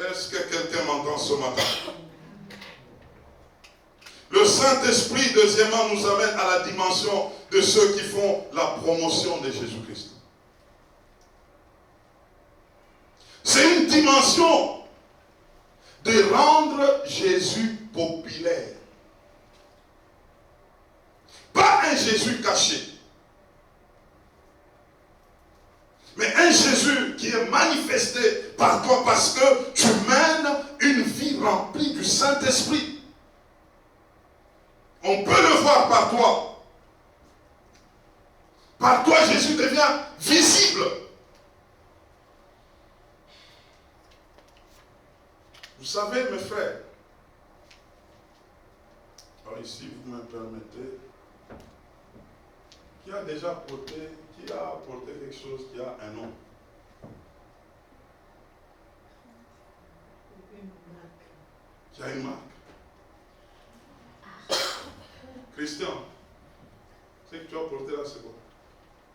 Est-ce que quelqu'un m'entend ce matin? Le Saint-Esprit, deuxièmement, nous amène à la dimension de ceux qui font la promotion de Jésus-Christ. C'est une dimension de rendre Jésus populaire. Pas un Jésus caché. Mais un Jésus qui est manifesté par toi parce que tu mènes une vie remplie du Saint-Esprit. On peut le voir par toi. Par toi, Jésus devient visible. Vous savez, mes frères, alors ici, vous me permettez, qui a déjà porté, qui a apporté quelque chose qui a un nom? Qui a une marque? Christian, ce que tu as porté là, c'est quoi?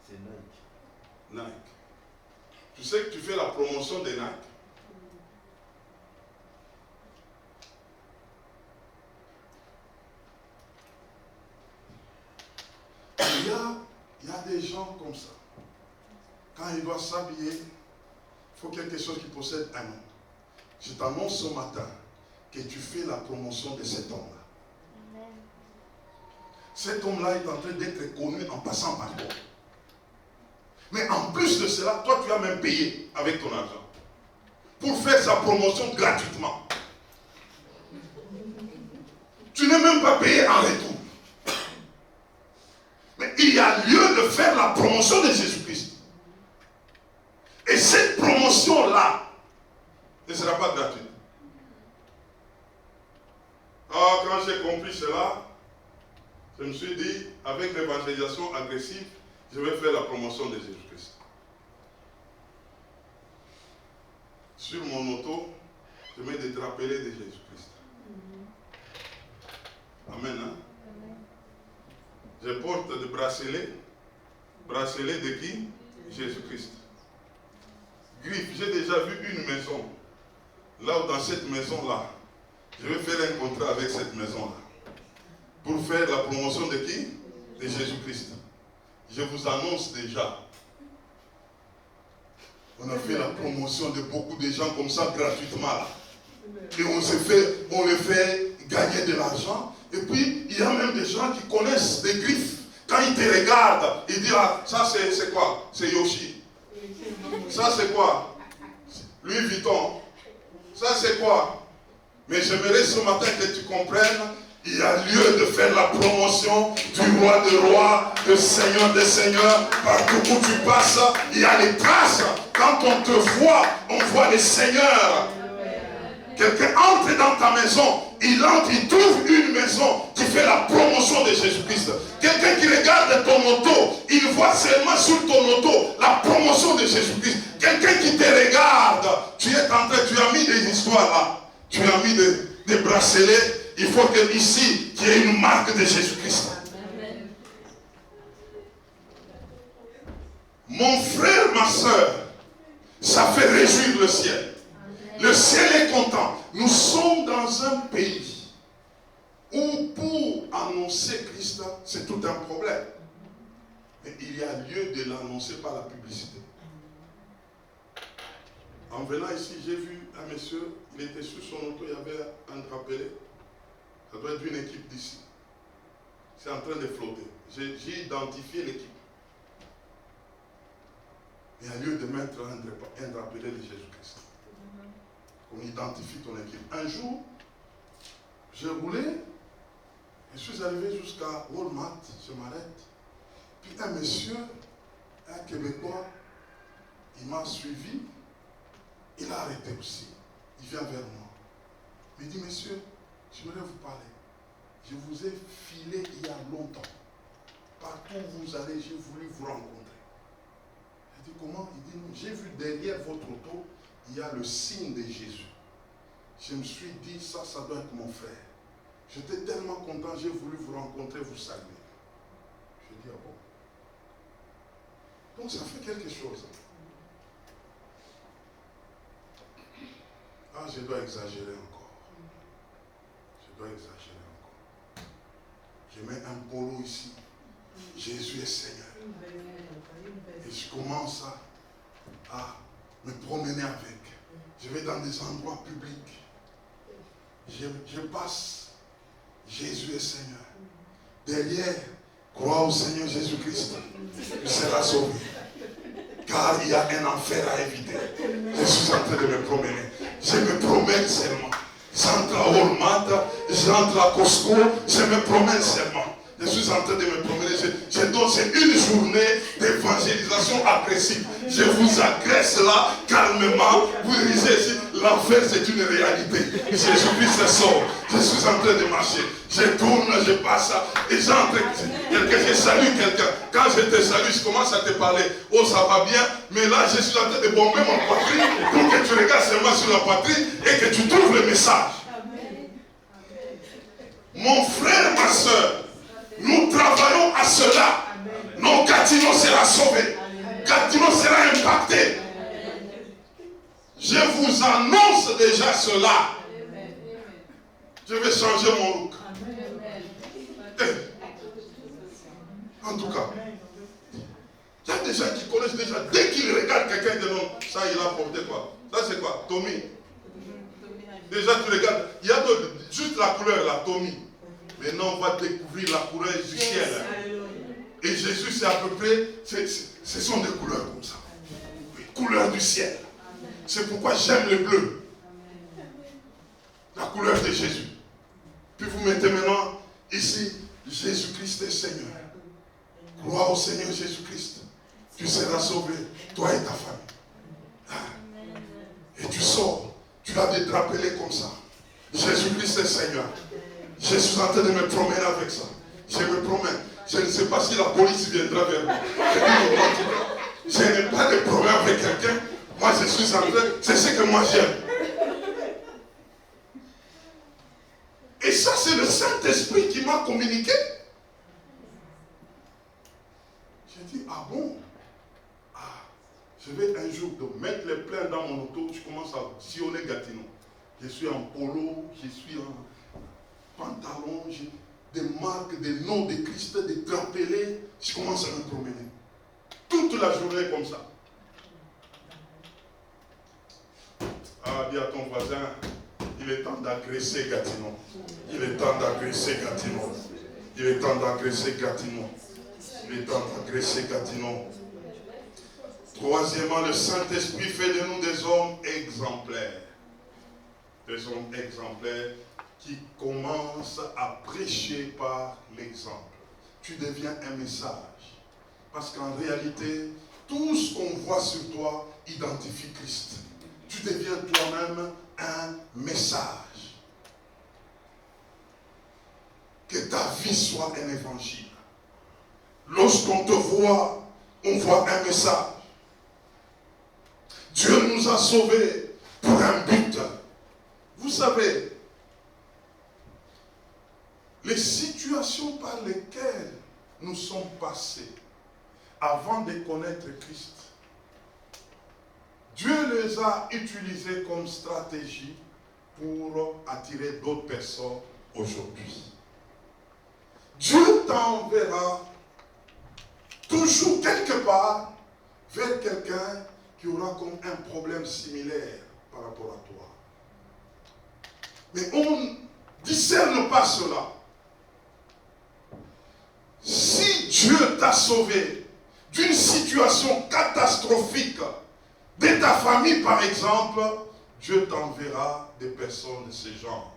C'est Nike. Nike. Tu sais que tu fais la promotion des Nike? Il y a des gens comme ça. Quand ils doivent s'habiller, il faut quelque chose qui possède un nom. Je t'annonce ce matin que tu fais la promotion de cet homme-là. Cet homme-là est en train d'être connu en passant par toi. Mais en plus de cela, toi tu as même payé avec ton argent pour faire sa promotion gratuitement. Tu n'es même pas payé en retour. Mais il y a lieu de faire la promotion de Jésus-Christ. Et cette promotion-là ne sera pas gratuite. Alors, quand j'ai compris cela, je me suis dit, avec l'évangélisation agressive, je vais faire la promotion de Jésus-Christ. Sur mon auto, je mets des drapelets de Jésus-Christ. Amen. Hein? Je porte des bracelets. Bracelets de qui? Jésus-Christ. Griffe, j'ai déjà vu une maison. Là où dans cette maison-là, je vais faire un contrat avec cette maison-là. Pour faire la promotion de qui? De Jésus-Christ. Je vous annonce déjà. On a fait la promotion de beaucoup de gens comme ça gratuitement là. Et on les fait gagner de l'argent. Et puis, il y a même des gens qui connaissent des griffes. Quand ils te regardent, ils disent, ah, ça c'est quoi? C'est Yoshi. Ça c'est quoi? Louis Vuitton. Ça c'est quoi? Mais j'aimerais ce matin que tu comprennes, il y a lieu de faire la promotion du roi des rois, du seigneur des seigneurs. Partout où tu passes, il y a les traces. Quand on te voit, on voit les seigneurs. Quelqu'un entre dans ta maison, il entre, il trouve une maison qui fait la promotion de Jésus-Christ. Quelqu'un qui regarde ton auto, il voit seulement sur ton auto la promotion de Jésus-Christ. Quelqu'un qui te regarde, tu es en train, tu as mis des histoires là, tu as mis des bracelets, il faut que ici, qu'il y ait une marque de Jésus-Christ. Mon frère, ma soeur, ça fait réjouir le ciel. Le ciel est content. Nous sommes dans un pays où pour annoncer Christ, c'est tout un problème. Mais il y a lieu de l'annoncer par la publicité. En venant ici, j'ai vu un monsieur, il était sur son auto, il y avait un drapelet. Ça doit être une équipe d'ici. C'est en train de flotter. J'ai identifié l'équipe. Il y a lieu de mettre un drapelet de Jésus-Christ. On identifie ton équipe. Un jour, j'ai roulé, je suis arrivé jusqu'à Walmart, je m'arrête. Puis un monsieur, un Québécois, il m'a suivi, il a arrêté aussi. Il vient vers moi. Il me dit, monsieur, j'aimerais vous parler. Je vous ai filé il y a longtemps. Partout où vous allez, j'ai voulu vous rencontrer. Je dis, comment? Il dit, non, j'ai vu derrière votre auto, il y a le signe de Jésus. Je me suis dit, ça doit être mon frère. J'étais tellement content, j'ai voulu vous rencontrer, vous saluer. Je dis, ah bon. Donc ça fait quelque chose. Ah, je dois exagérer encore. Je dois exagérer encore. Je mets un polo ici. Jésus est Seigneur. Et je commence à me promener avec. Je vais dans des endroits publics. Je passe. Jésus est Seigneur. Derrière, crois au Seigneur Jésus-Christ. Tu seras sauvé. Car il y a un enfer à éviter. Je suis en train de me promener. Je me promène seulement. J'entre à Walmart, j'entre à Costco, je me promène seulement. Je suis en train de me promener. C'est une journée d'évangélisation agressive. Je vous agresse là, calmement. Vous dirigez ici, l'enfer c'est une réalité. Jésus-Christ sort. Je suis en train de marcher. Je tourne, je passe et j'entre. Je salue quelqu'un. Quand je te salue, je commence à te parler. Oh, ça va bien. Mais là, je suis en train de bomber mon poitrine pour que tu regardes seulement sur la poitrine et que tu trouves le message. Mon frère, ma soeur, nous travaillons à cela. Non, Gatineau sera sauvé. Gatineau sera impacté. Je vous annonce déjà cela. Je vais changer mon look. En tout cas, il y a des gens qui connaissent déjà. Dès qu'ils regardent quelqu'un de nom, ça il a porté quoi? Ça c'est quoi? Tommy. Déjà tu regardes, il y a juste la couleur là, Tommy. Maintenant on va découvrir la couleur du ciel. Et Jésus c'est à peu près, ce sont des couleurs comme ça. Oui, couleur du ciel. C'est pourquoi j'aime le bleu. La couleur de Jésus. Puis vous mettez maintenant ici, Jésus-Christ est Seigneur. Crois au Seigneur Jésus-Christ. Tu seras sauvé, toi et ta famille. Et tu sors. Tu as des drapelets comme ça. Jésus-Christ est Seigneur. Je suis en train de me promener avec ça. Je me promène. Je ne sais pas si la police viendra vers moi. Je n'ai pas de problème avec quelqu'un. Moi, je suis en train. C'est ce que moi j'aime. Et ça, c'est le Saint-Esprit qui m'a communiqué. J'ai dit, ah bon? Ah, je vais un jour mettre les pleins dans mon auto. Je commence à sillonner Gatineau. Je suis en polo, je suis en pantalon, j'ai des marques, des noms de Christ, des drapelets. Je commence à me promener. Toute la journée comme ça. Ah, dis à ton voisin, il est temps d'agresser Gatineau. Il est temps d'agresser Gatineau. Il est temps d'agresser Gatineau. Il est temps d'agresser Gatineau. Troisièmement, le Saint-Esprit fait de nous des hommes exemplaires. Des hommes exemplaires qui commencent à prêcher par l'exemple. Tu deviens un message. Parce qu'en réalité, tout ce qu'on voit sur toi identifie Christ. Tu deviens toi-même un message. Que ta vie soit un évangile. Lorsqu'on te voit, on voit un message. Dieu nous a sauvés pour un but. Vous savez, les situations par lesquelles nous sommes passés avant de connaître Christ, Dieu les a utilisées comme stratégie pour attirer d'autres personnes aujourd'hui. Dieu t'enverra toujours quelque part vers quelqu'un qui aura comme un problème similaire par rapport à toi. Mais on ne discerne pas cela. Si Dieu t'a sauvé d'une situation catastrophique de ta famille par exemple, Dieu t'enverra des personnes de ce genre.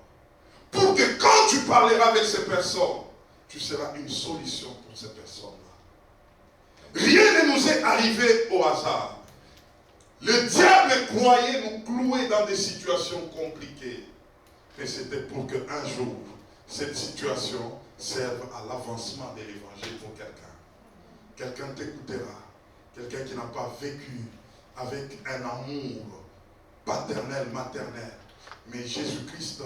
Pour que quand tu parleras avec ces personnes, tu seras une solution pour ces personnes-là. Rien ne nous est arrivé au hasard. Le diable croyait nous clouer dans des situations compliquées. Mais c'était pour qu'un jour, cette situation serve à l'avancement de l'évangile pour quelqu'un. Quelqu'un t'écoutera. Quelqu'un qui n'a pas vécu avec un amour paternel, maternel. Mais Jésus-Christ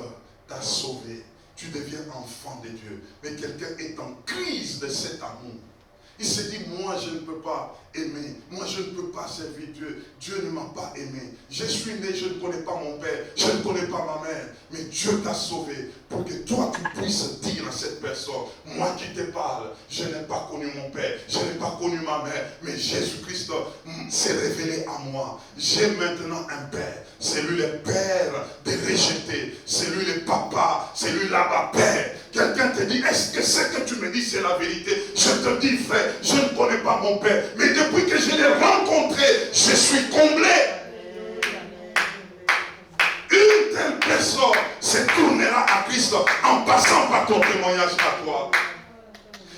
t'a sauvé. Tu deviens enfant de Dieu. Mais quelqu'un est en crise de cet amour. Il se dit, moi je ne peux pas aimer, moi je ne peux pas servir Dieu, Dieu ne m'a pas aimé, je suis né, je ne connais pas mon père, je ne connais pas ma mère, mais Dieu t'a sauvé pour que toi tu puisses dire à cette personne, moi qui te parle, je n'ai pas connu mon père, je n'ai pas connu ma mère, mais Jésus-Christ s'est révélé à moi, j'ai maintenant un père, c'est lui le père des rejetés, c'est lui le papa, c'est lui là-bas-père. Quelqu'un te dit, est-ce que ce que tu me dis c'est la vérité? Je te dis, frère, je ne connais pas mon père, mais depuis que je l'ai rencontré, je suis comblé. Une telle personne se tournera à Christ en passant par ton témoignage à toi.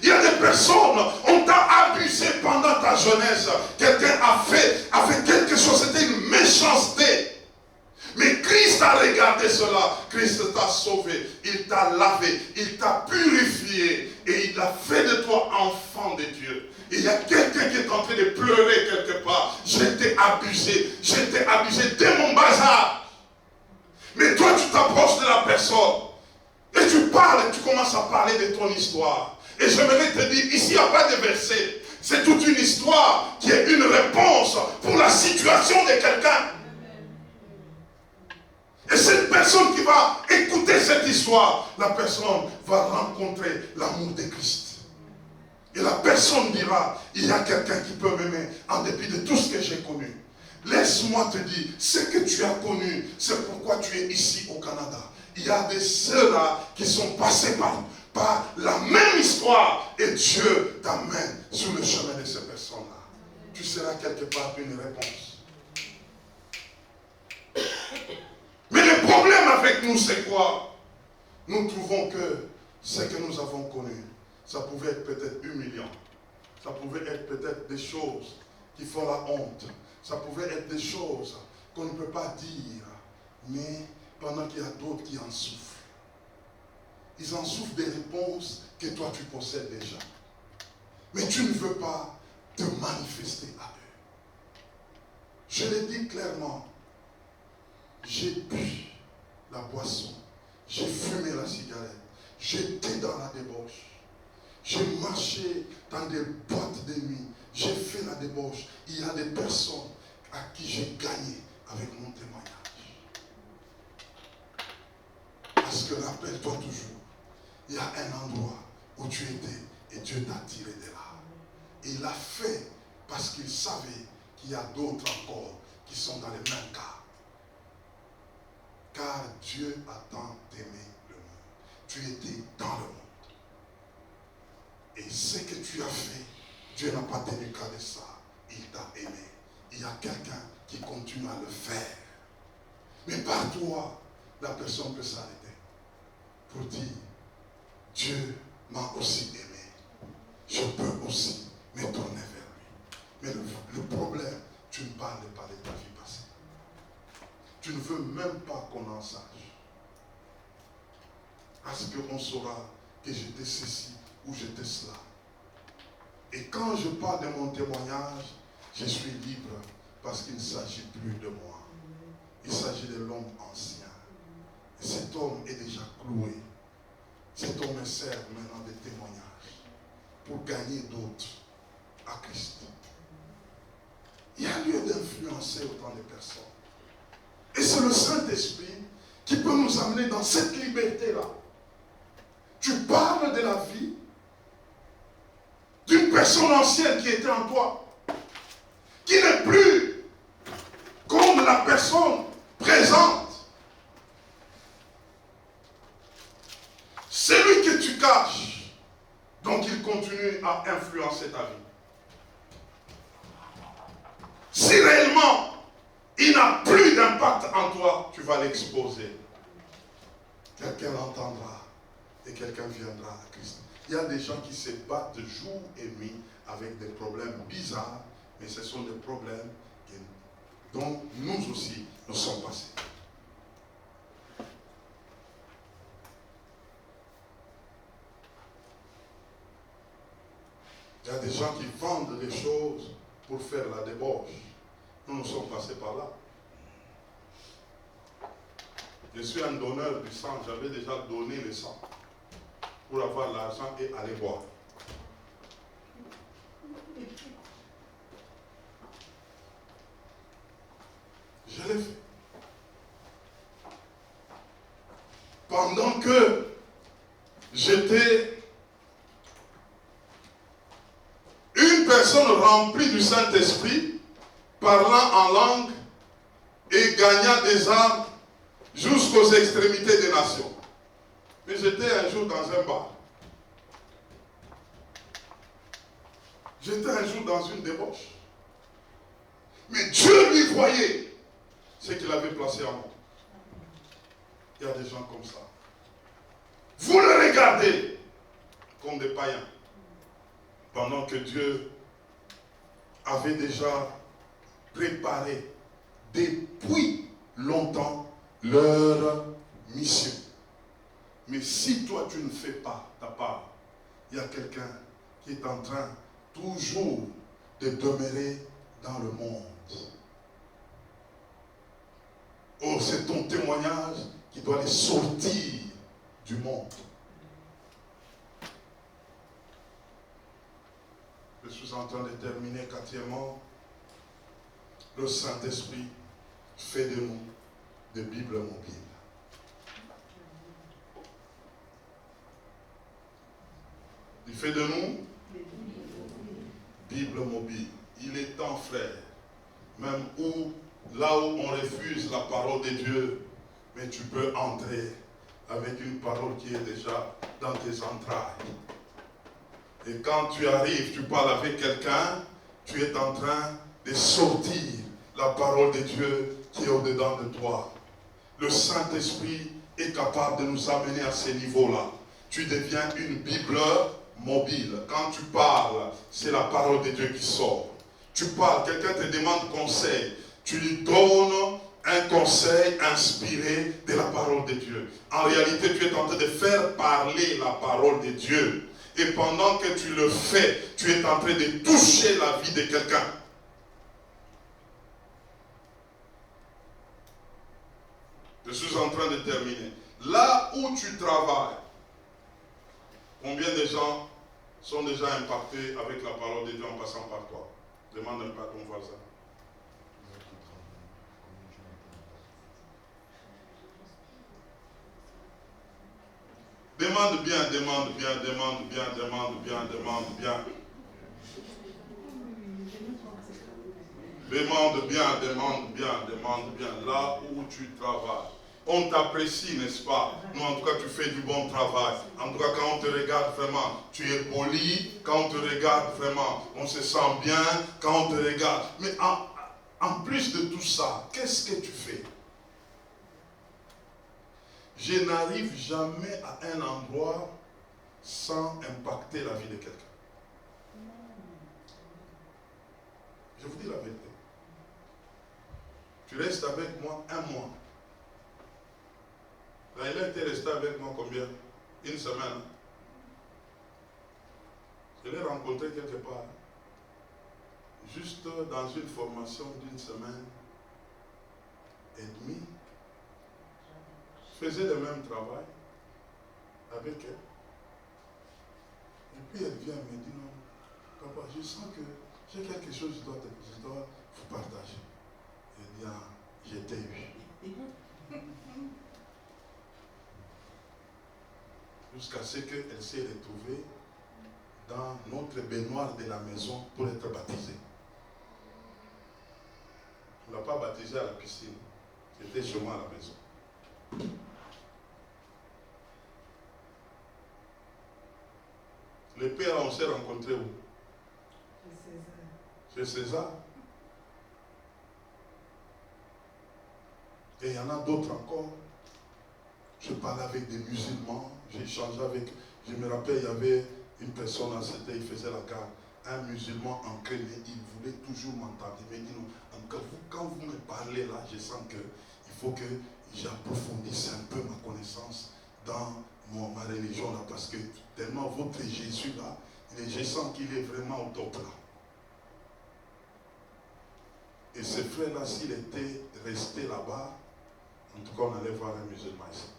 Il y a des personnes, on t'a abusé pendant ta jeunesse. Quelqu'un a fait quelque chose, c'était une méchanceté. Mais Christ a regardé cela. Christ t'a sauvé. Il t'a lavé. Il t'a purifié. Et il a fait de toi enfant de Dieu. Il y a quelqu'un qui est en train de pleurer quelque part. J'étais abusé. J'étais abusé dès mon bas âge. Mais toi, tu t'approches de la personne. Et tu parles. Et tu commences à parler de ton histoire. Et j'aimerais te dire, ici, il n'y a pas de verset. C'est toute une histoire qui est une réponse pour la situation de quelqu'un. Et cette personne qui va écouter cette histoire, la personne va rencontrer l'amour de Christ. Et la personne dira, il y a quelqu'un qui peut m'aimer en dépit de tout ce que j'ai connu. Laisse-moi te dire, ce que tu as connu, c'est pourquoi tu es ici au Canada. Il y a des ceux-là qui sont passés par la même histoire et Dieu t'amène sur le chemin de ces personnes-là. Tu seras quelque part une réponse. Mais le problème avec nous, c'est quoi? Nous trouvons que ce que nous avons connu, ça pouvait être peut-être humiliant. Ça pouvait être peut-être des choses qui font la honte. Ça pouvait être des choses qu'on ne peut pas dire. Mais pendant qu'il y a d'autres qui en souffrent. Ils en souffrent des réponses que toi tu possèdes déjà. Mais tu ne veux pas te manifester à eux. Je le dis clairement. J'ai bu la boisson, j'ai fumé la cigarette, j'étais dans la débauche, j'ai marché dans des boîtes de nuit, j'ai fait la débauche. Il y a des personnes à qui j'ai gagné avec mon témoignage. Parce que rappelle-toi toujours, il y a un endroit où tu étais et Dieu t'a tiré de là. Et il l'a fait parce qu'il savait qu'il y a d'autres encore qui sont dans les mêmes cas. Car Dieu a tant aimé le monde. Tu étais dans le monde. Et ce que tu as fait, Dieu n'a pas tenu qu'à de ça. Il t'a aimé. il y a quelqu'un qui continue à le faire. Mais par toi, la personne peut s'arrêter pour dire, Dieu m'a aussi aimé. Je peux aussi me tourner vers lui. Mais le problème, tu ne parles pas de ta vie passée. Tu ne veux même pas qu'on en sache. Parce qu'on saura que j'étais ceci ou j'étais cela. Et quand je parle de mon témoignage, je suis libre parce qu'il ne s'agit plus de moi. Il s'agit de l'homme ancien. Et cet homme est déjà cloué. Cet homme sert maintenant de témoignage pour gagner d'autres à Christ. Il y a lieu d'influencer autant de personnes. Et c'est le Saint-Esprit qui peut nous amener dans cette liberté-là. Tu parles de la vie d'une personne ancienne qui était en toi, qui n'est plus comme la personne présente. Celui que tu caches, donc il continue à influencer ta vie. Si réellement il n'a plus d'impact en toi, tu vas l'exposer. Quelqu'un l'entendra et quelqu'un viendra à Christ. Il y a des gens qui se battent jour et nuit avec des problèmes bizarres, mais ce sont des problèmes dont nous aussi nous sommes passés. Il y a des gens qui vendent des choses pour faire la débauche. Nous sommes passés par là. Je suis un donneur du sang. J'avais déjà donné le sang pour avoir l'argent et aller boire. Je l'ai fait. Pendant que j'étais une personne remplie du Saint-Esprit, parlant en langue et gagnant des âmes jusqu'aux extrémités des nations. Mais j'étais un jour dans un bar. J'étais un jour dans une débauche. Mais Dieu lui voyait ce qu'il avait placé en moi. Il y a des gens comme ça. Vous le regardez comme des païens. Pendant que Dieu avait déjà préparé depuis longtemps leur mission. Mais si toi tu ne fais pas ta part, il y a quelqu'un qui est en train toujours de demeurer dans le monde. Oh, c'est ton témoignage qui doit les sortir du monde. Je suis en train de terminer quatrièmement. Le Saint-Esprit fait de nous des Bibles mobiles. Il fait de nous Bible mobile. Il est temps, frère, même là où on refuse la parole de Dieu, mais tu peux entrer avec une parole qui est déjà dans tes entrailles. Et quand tu arrives, tu parles avec quelqu'un, tu es en train de sortir la parole de Dieu qui est au-dedans de toi. Le Saint-Esprit est capable de nous amener à ce niveau-là. Tu deviens une Bible mobile. Quand tu parles, c'est la parole de Dieu qui sort. Tu parles, quelqu'un te demande conseil. Tu lui donnes un conseil inspiré de la parole de Dieu. En réalité, tu es en train de faire parler la parole de Dieu. Et pendant que tu le fais, tu es en train de toucher la vie de quelqu'un. Je suis en train de terminer. Là où tu travailles, combien de gens sont déjà impactés avec la parole de Dieu en passant par toi? Demande un peu à ton voisin. Demande bien, demande bien, demande bien, demande bien, demande bien. Demande bien, demande bien, demande bien. Là où tu travailles. On t'apprécie, n'est-ce pas? Non, en tout cas, tu fais du bon travail. En tout cas, quand on te regarde vraiment, tu es poli. Quand on te regarde vraiment, on se sent bien. Quand on te regarde. Mais en plus de tout ça, qu'est-ce que tu fais? Je n'arrive jamais à un endroit sans impacter la vie de quelqu'un. Je vous dis la vérité. Tu restes avec moi un mois. Raïla était resté avec moi combien? Une semaine. Je l'ai rencontré quelque part. Juste dans une formation d'une semaine et demie. Je faisais le même travail avec elle. Et puis elle vient me dire, non, papa, je sens que j'ai quelque chose que je dois vous partager. Elle dit, ah, je t'ai eu. Jusqu'à ce qu'elle s'est retrouvée dans notre baignoire de la maison pour être baptisée. On ne l'a pas baptisée à la piscine. C'était chez moi à la maison. Le père, on s'est rencontrés où? Chez César. Et il y en a d'autres encore. Je parlais avec des musulmans, j'ai échangé avec, je me rappelle, il y avait une personne à cette il faisait la garde, un musulman ancré, il voulait toujours m'entendre. Il m'a dit non, en tout cas, quand vous me parlez là, je sens qu'il faut que j'approfondisse un peu ma connaissance dans ma religion là, parce que tellement votre Jésus là, je sens qu'il est vraiment au top là. Et ce frère là, s'il était resté là-bas, en tout cas, on allait voir un musulman ici.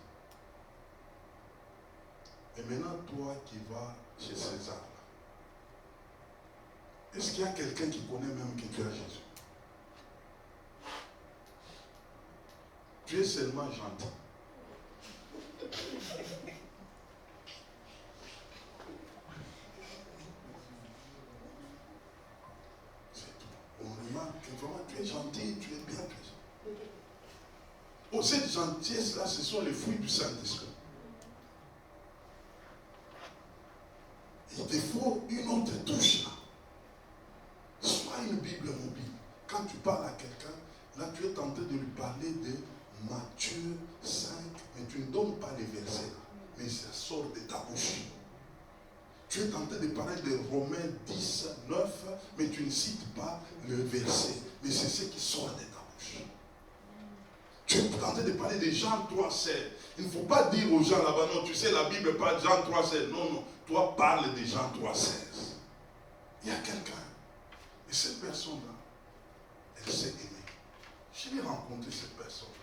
Et maintenant, toi qui vas chez César, est-ce qu'il y a quelqu'un qui connaît même que tu as Jésus? Tu es seulement gentil. C'est tout. On remarque que vraiment tu es gentil, tu es bien présent. Oh, cette gentillesse-là, ce sont les fruits du Saint-Esprit. Il te faut une autre touche là. Soit une Bible mobile. Quand tu parles à quelqu'un, là tu es tenté de lui parler de Matthieu 5, mais tu ne donnes pas les versets là, mais ça sort de ta bouche. Tu es tenté de parler de Romains 10, 9, mais tu ne cites pas le verset, mais c'est ce qui sort de ta bouche. Tu es tenté de parler de Jean 3, 16. Il ne faut pas dire aux gens là-bas, non, tu sais, la Bible parle de Jean 3, 16. Non, non, toi parle de Jean 3, 16. Il y a quelqu'un. Et cette personne-là, elle s'est aimée. Je l'ai rencontré, cette personne-là.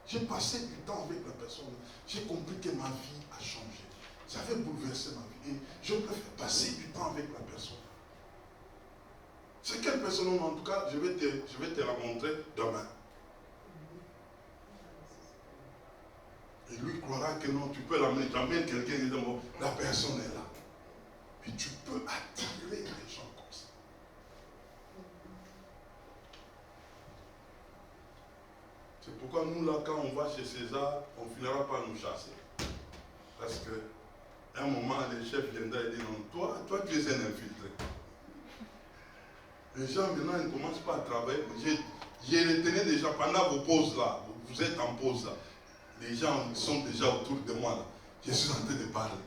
J'ai passé du temps avec la personne-là. J'ai compris que ma vie a changé. Ça avait bouleversé ma vie. Et je préfère passer du temps avec la personne. C'est quelle personne, en tout cas, je vais te la montrer demain. Et lui croira que non, tu peux l'amener. Tu amènes quelqu'un et dit, bon, la personne est là. Puis tu peux attirer les gens comme ça. C'est pourquoi nous, là, quand on va chez César, on ne finira pas nous chasser. Parce qu'à un moment, le chef viendra et dit, non, toi, tu es un infiltré. Les gens, maintenant, ils ne commencent pas à travailler. J'ai retenu déjà, pendant vos pauses là, vous êtes en pause là. Les gens sont déjà autour de moi là. Je suis en train de parler.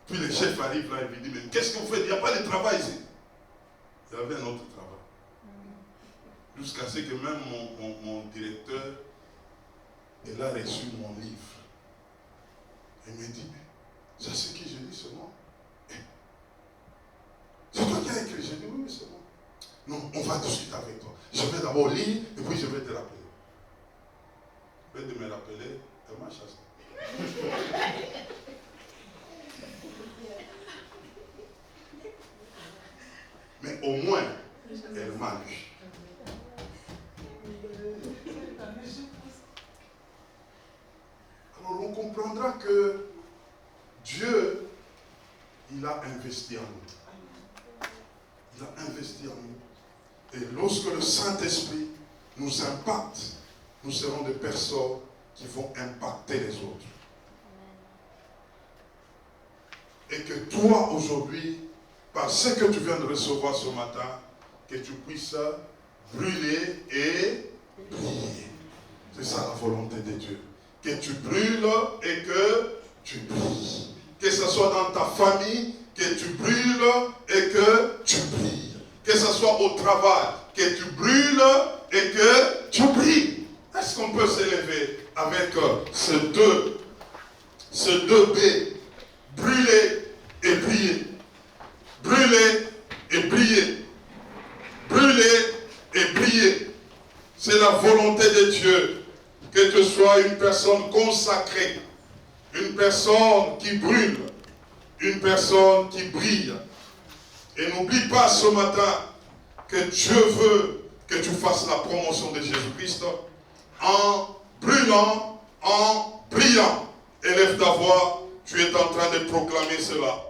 Puis le chef arrive là et me dit, mais qu'est-ce que vous faites? Il n'y a pas de travail ici. Il y avait un autre travail. Jusqu'à ce que même mon directeur, il a reçu mon livre. Il me dit, c'est ce que je lis, c'est moi. C'est toi qui as écrit. Je dis, oui, c'est moi. Non, on va discuter avec toi. Je vais d'abord lire et puis je vais te rappeler. Au lieu de me rappeler, elle m'a chassé. Mais au moins, elle m'a lu. Alors on comprendra que Dieu, il a investi en nous. Il a investi en nous. Et lorsque le Saint-Esprit nous impacte, nous serons des personnes qui vont impacter les autres. Et que toi, aujourd'hui, par ce que tu viens de recevoir ce matin, que tu puisses brûler et briller. C'est ça la volonté de Dieu. Que tu brûles et que tu brilles. Que ce soit dans ta famille, que tu brûles et que tu brilles. Que ce soit au travail, que tu brûles et que tu brilles. Est-ce qu'on peut s'élever avec ces deux B? Brûler et briller. Brûler et briller. Brûler et briller. C'est la volonté de Dieu. Que tu sois une personne consacrée. Une personne qui brûle. Une personne qui brille. Et n'oublie pas ce matin que Dieu veut que tu fasses la promotion de Jésus-Christ en brûlant, en brillant. Élève ta voix, tu es en train de proclamer cela.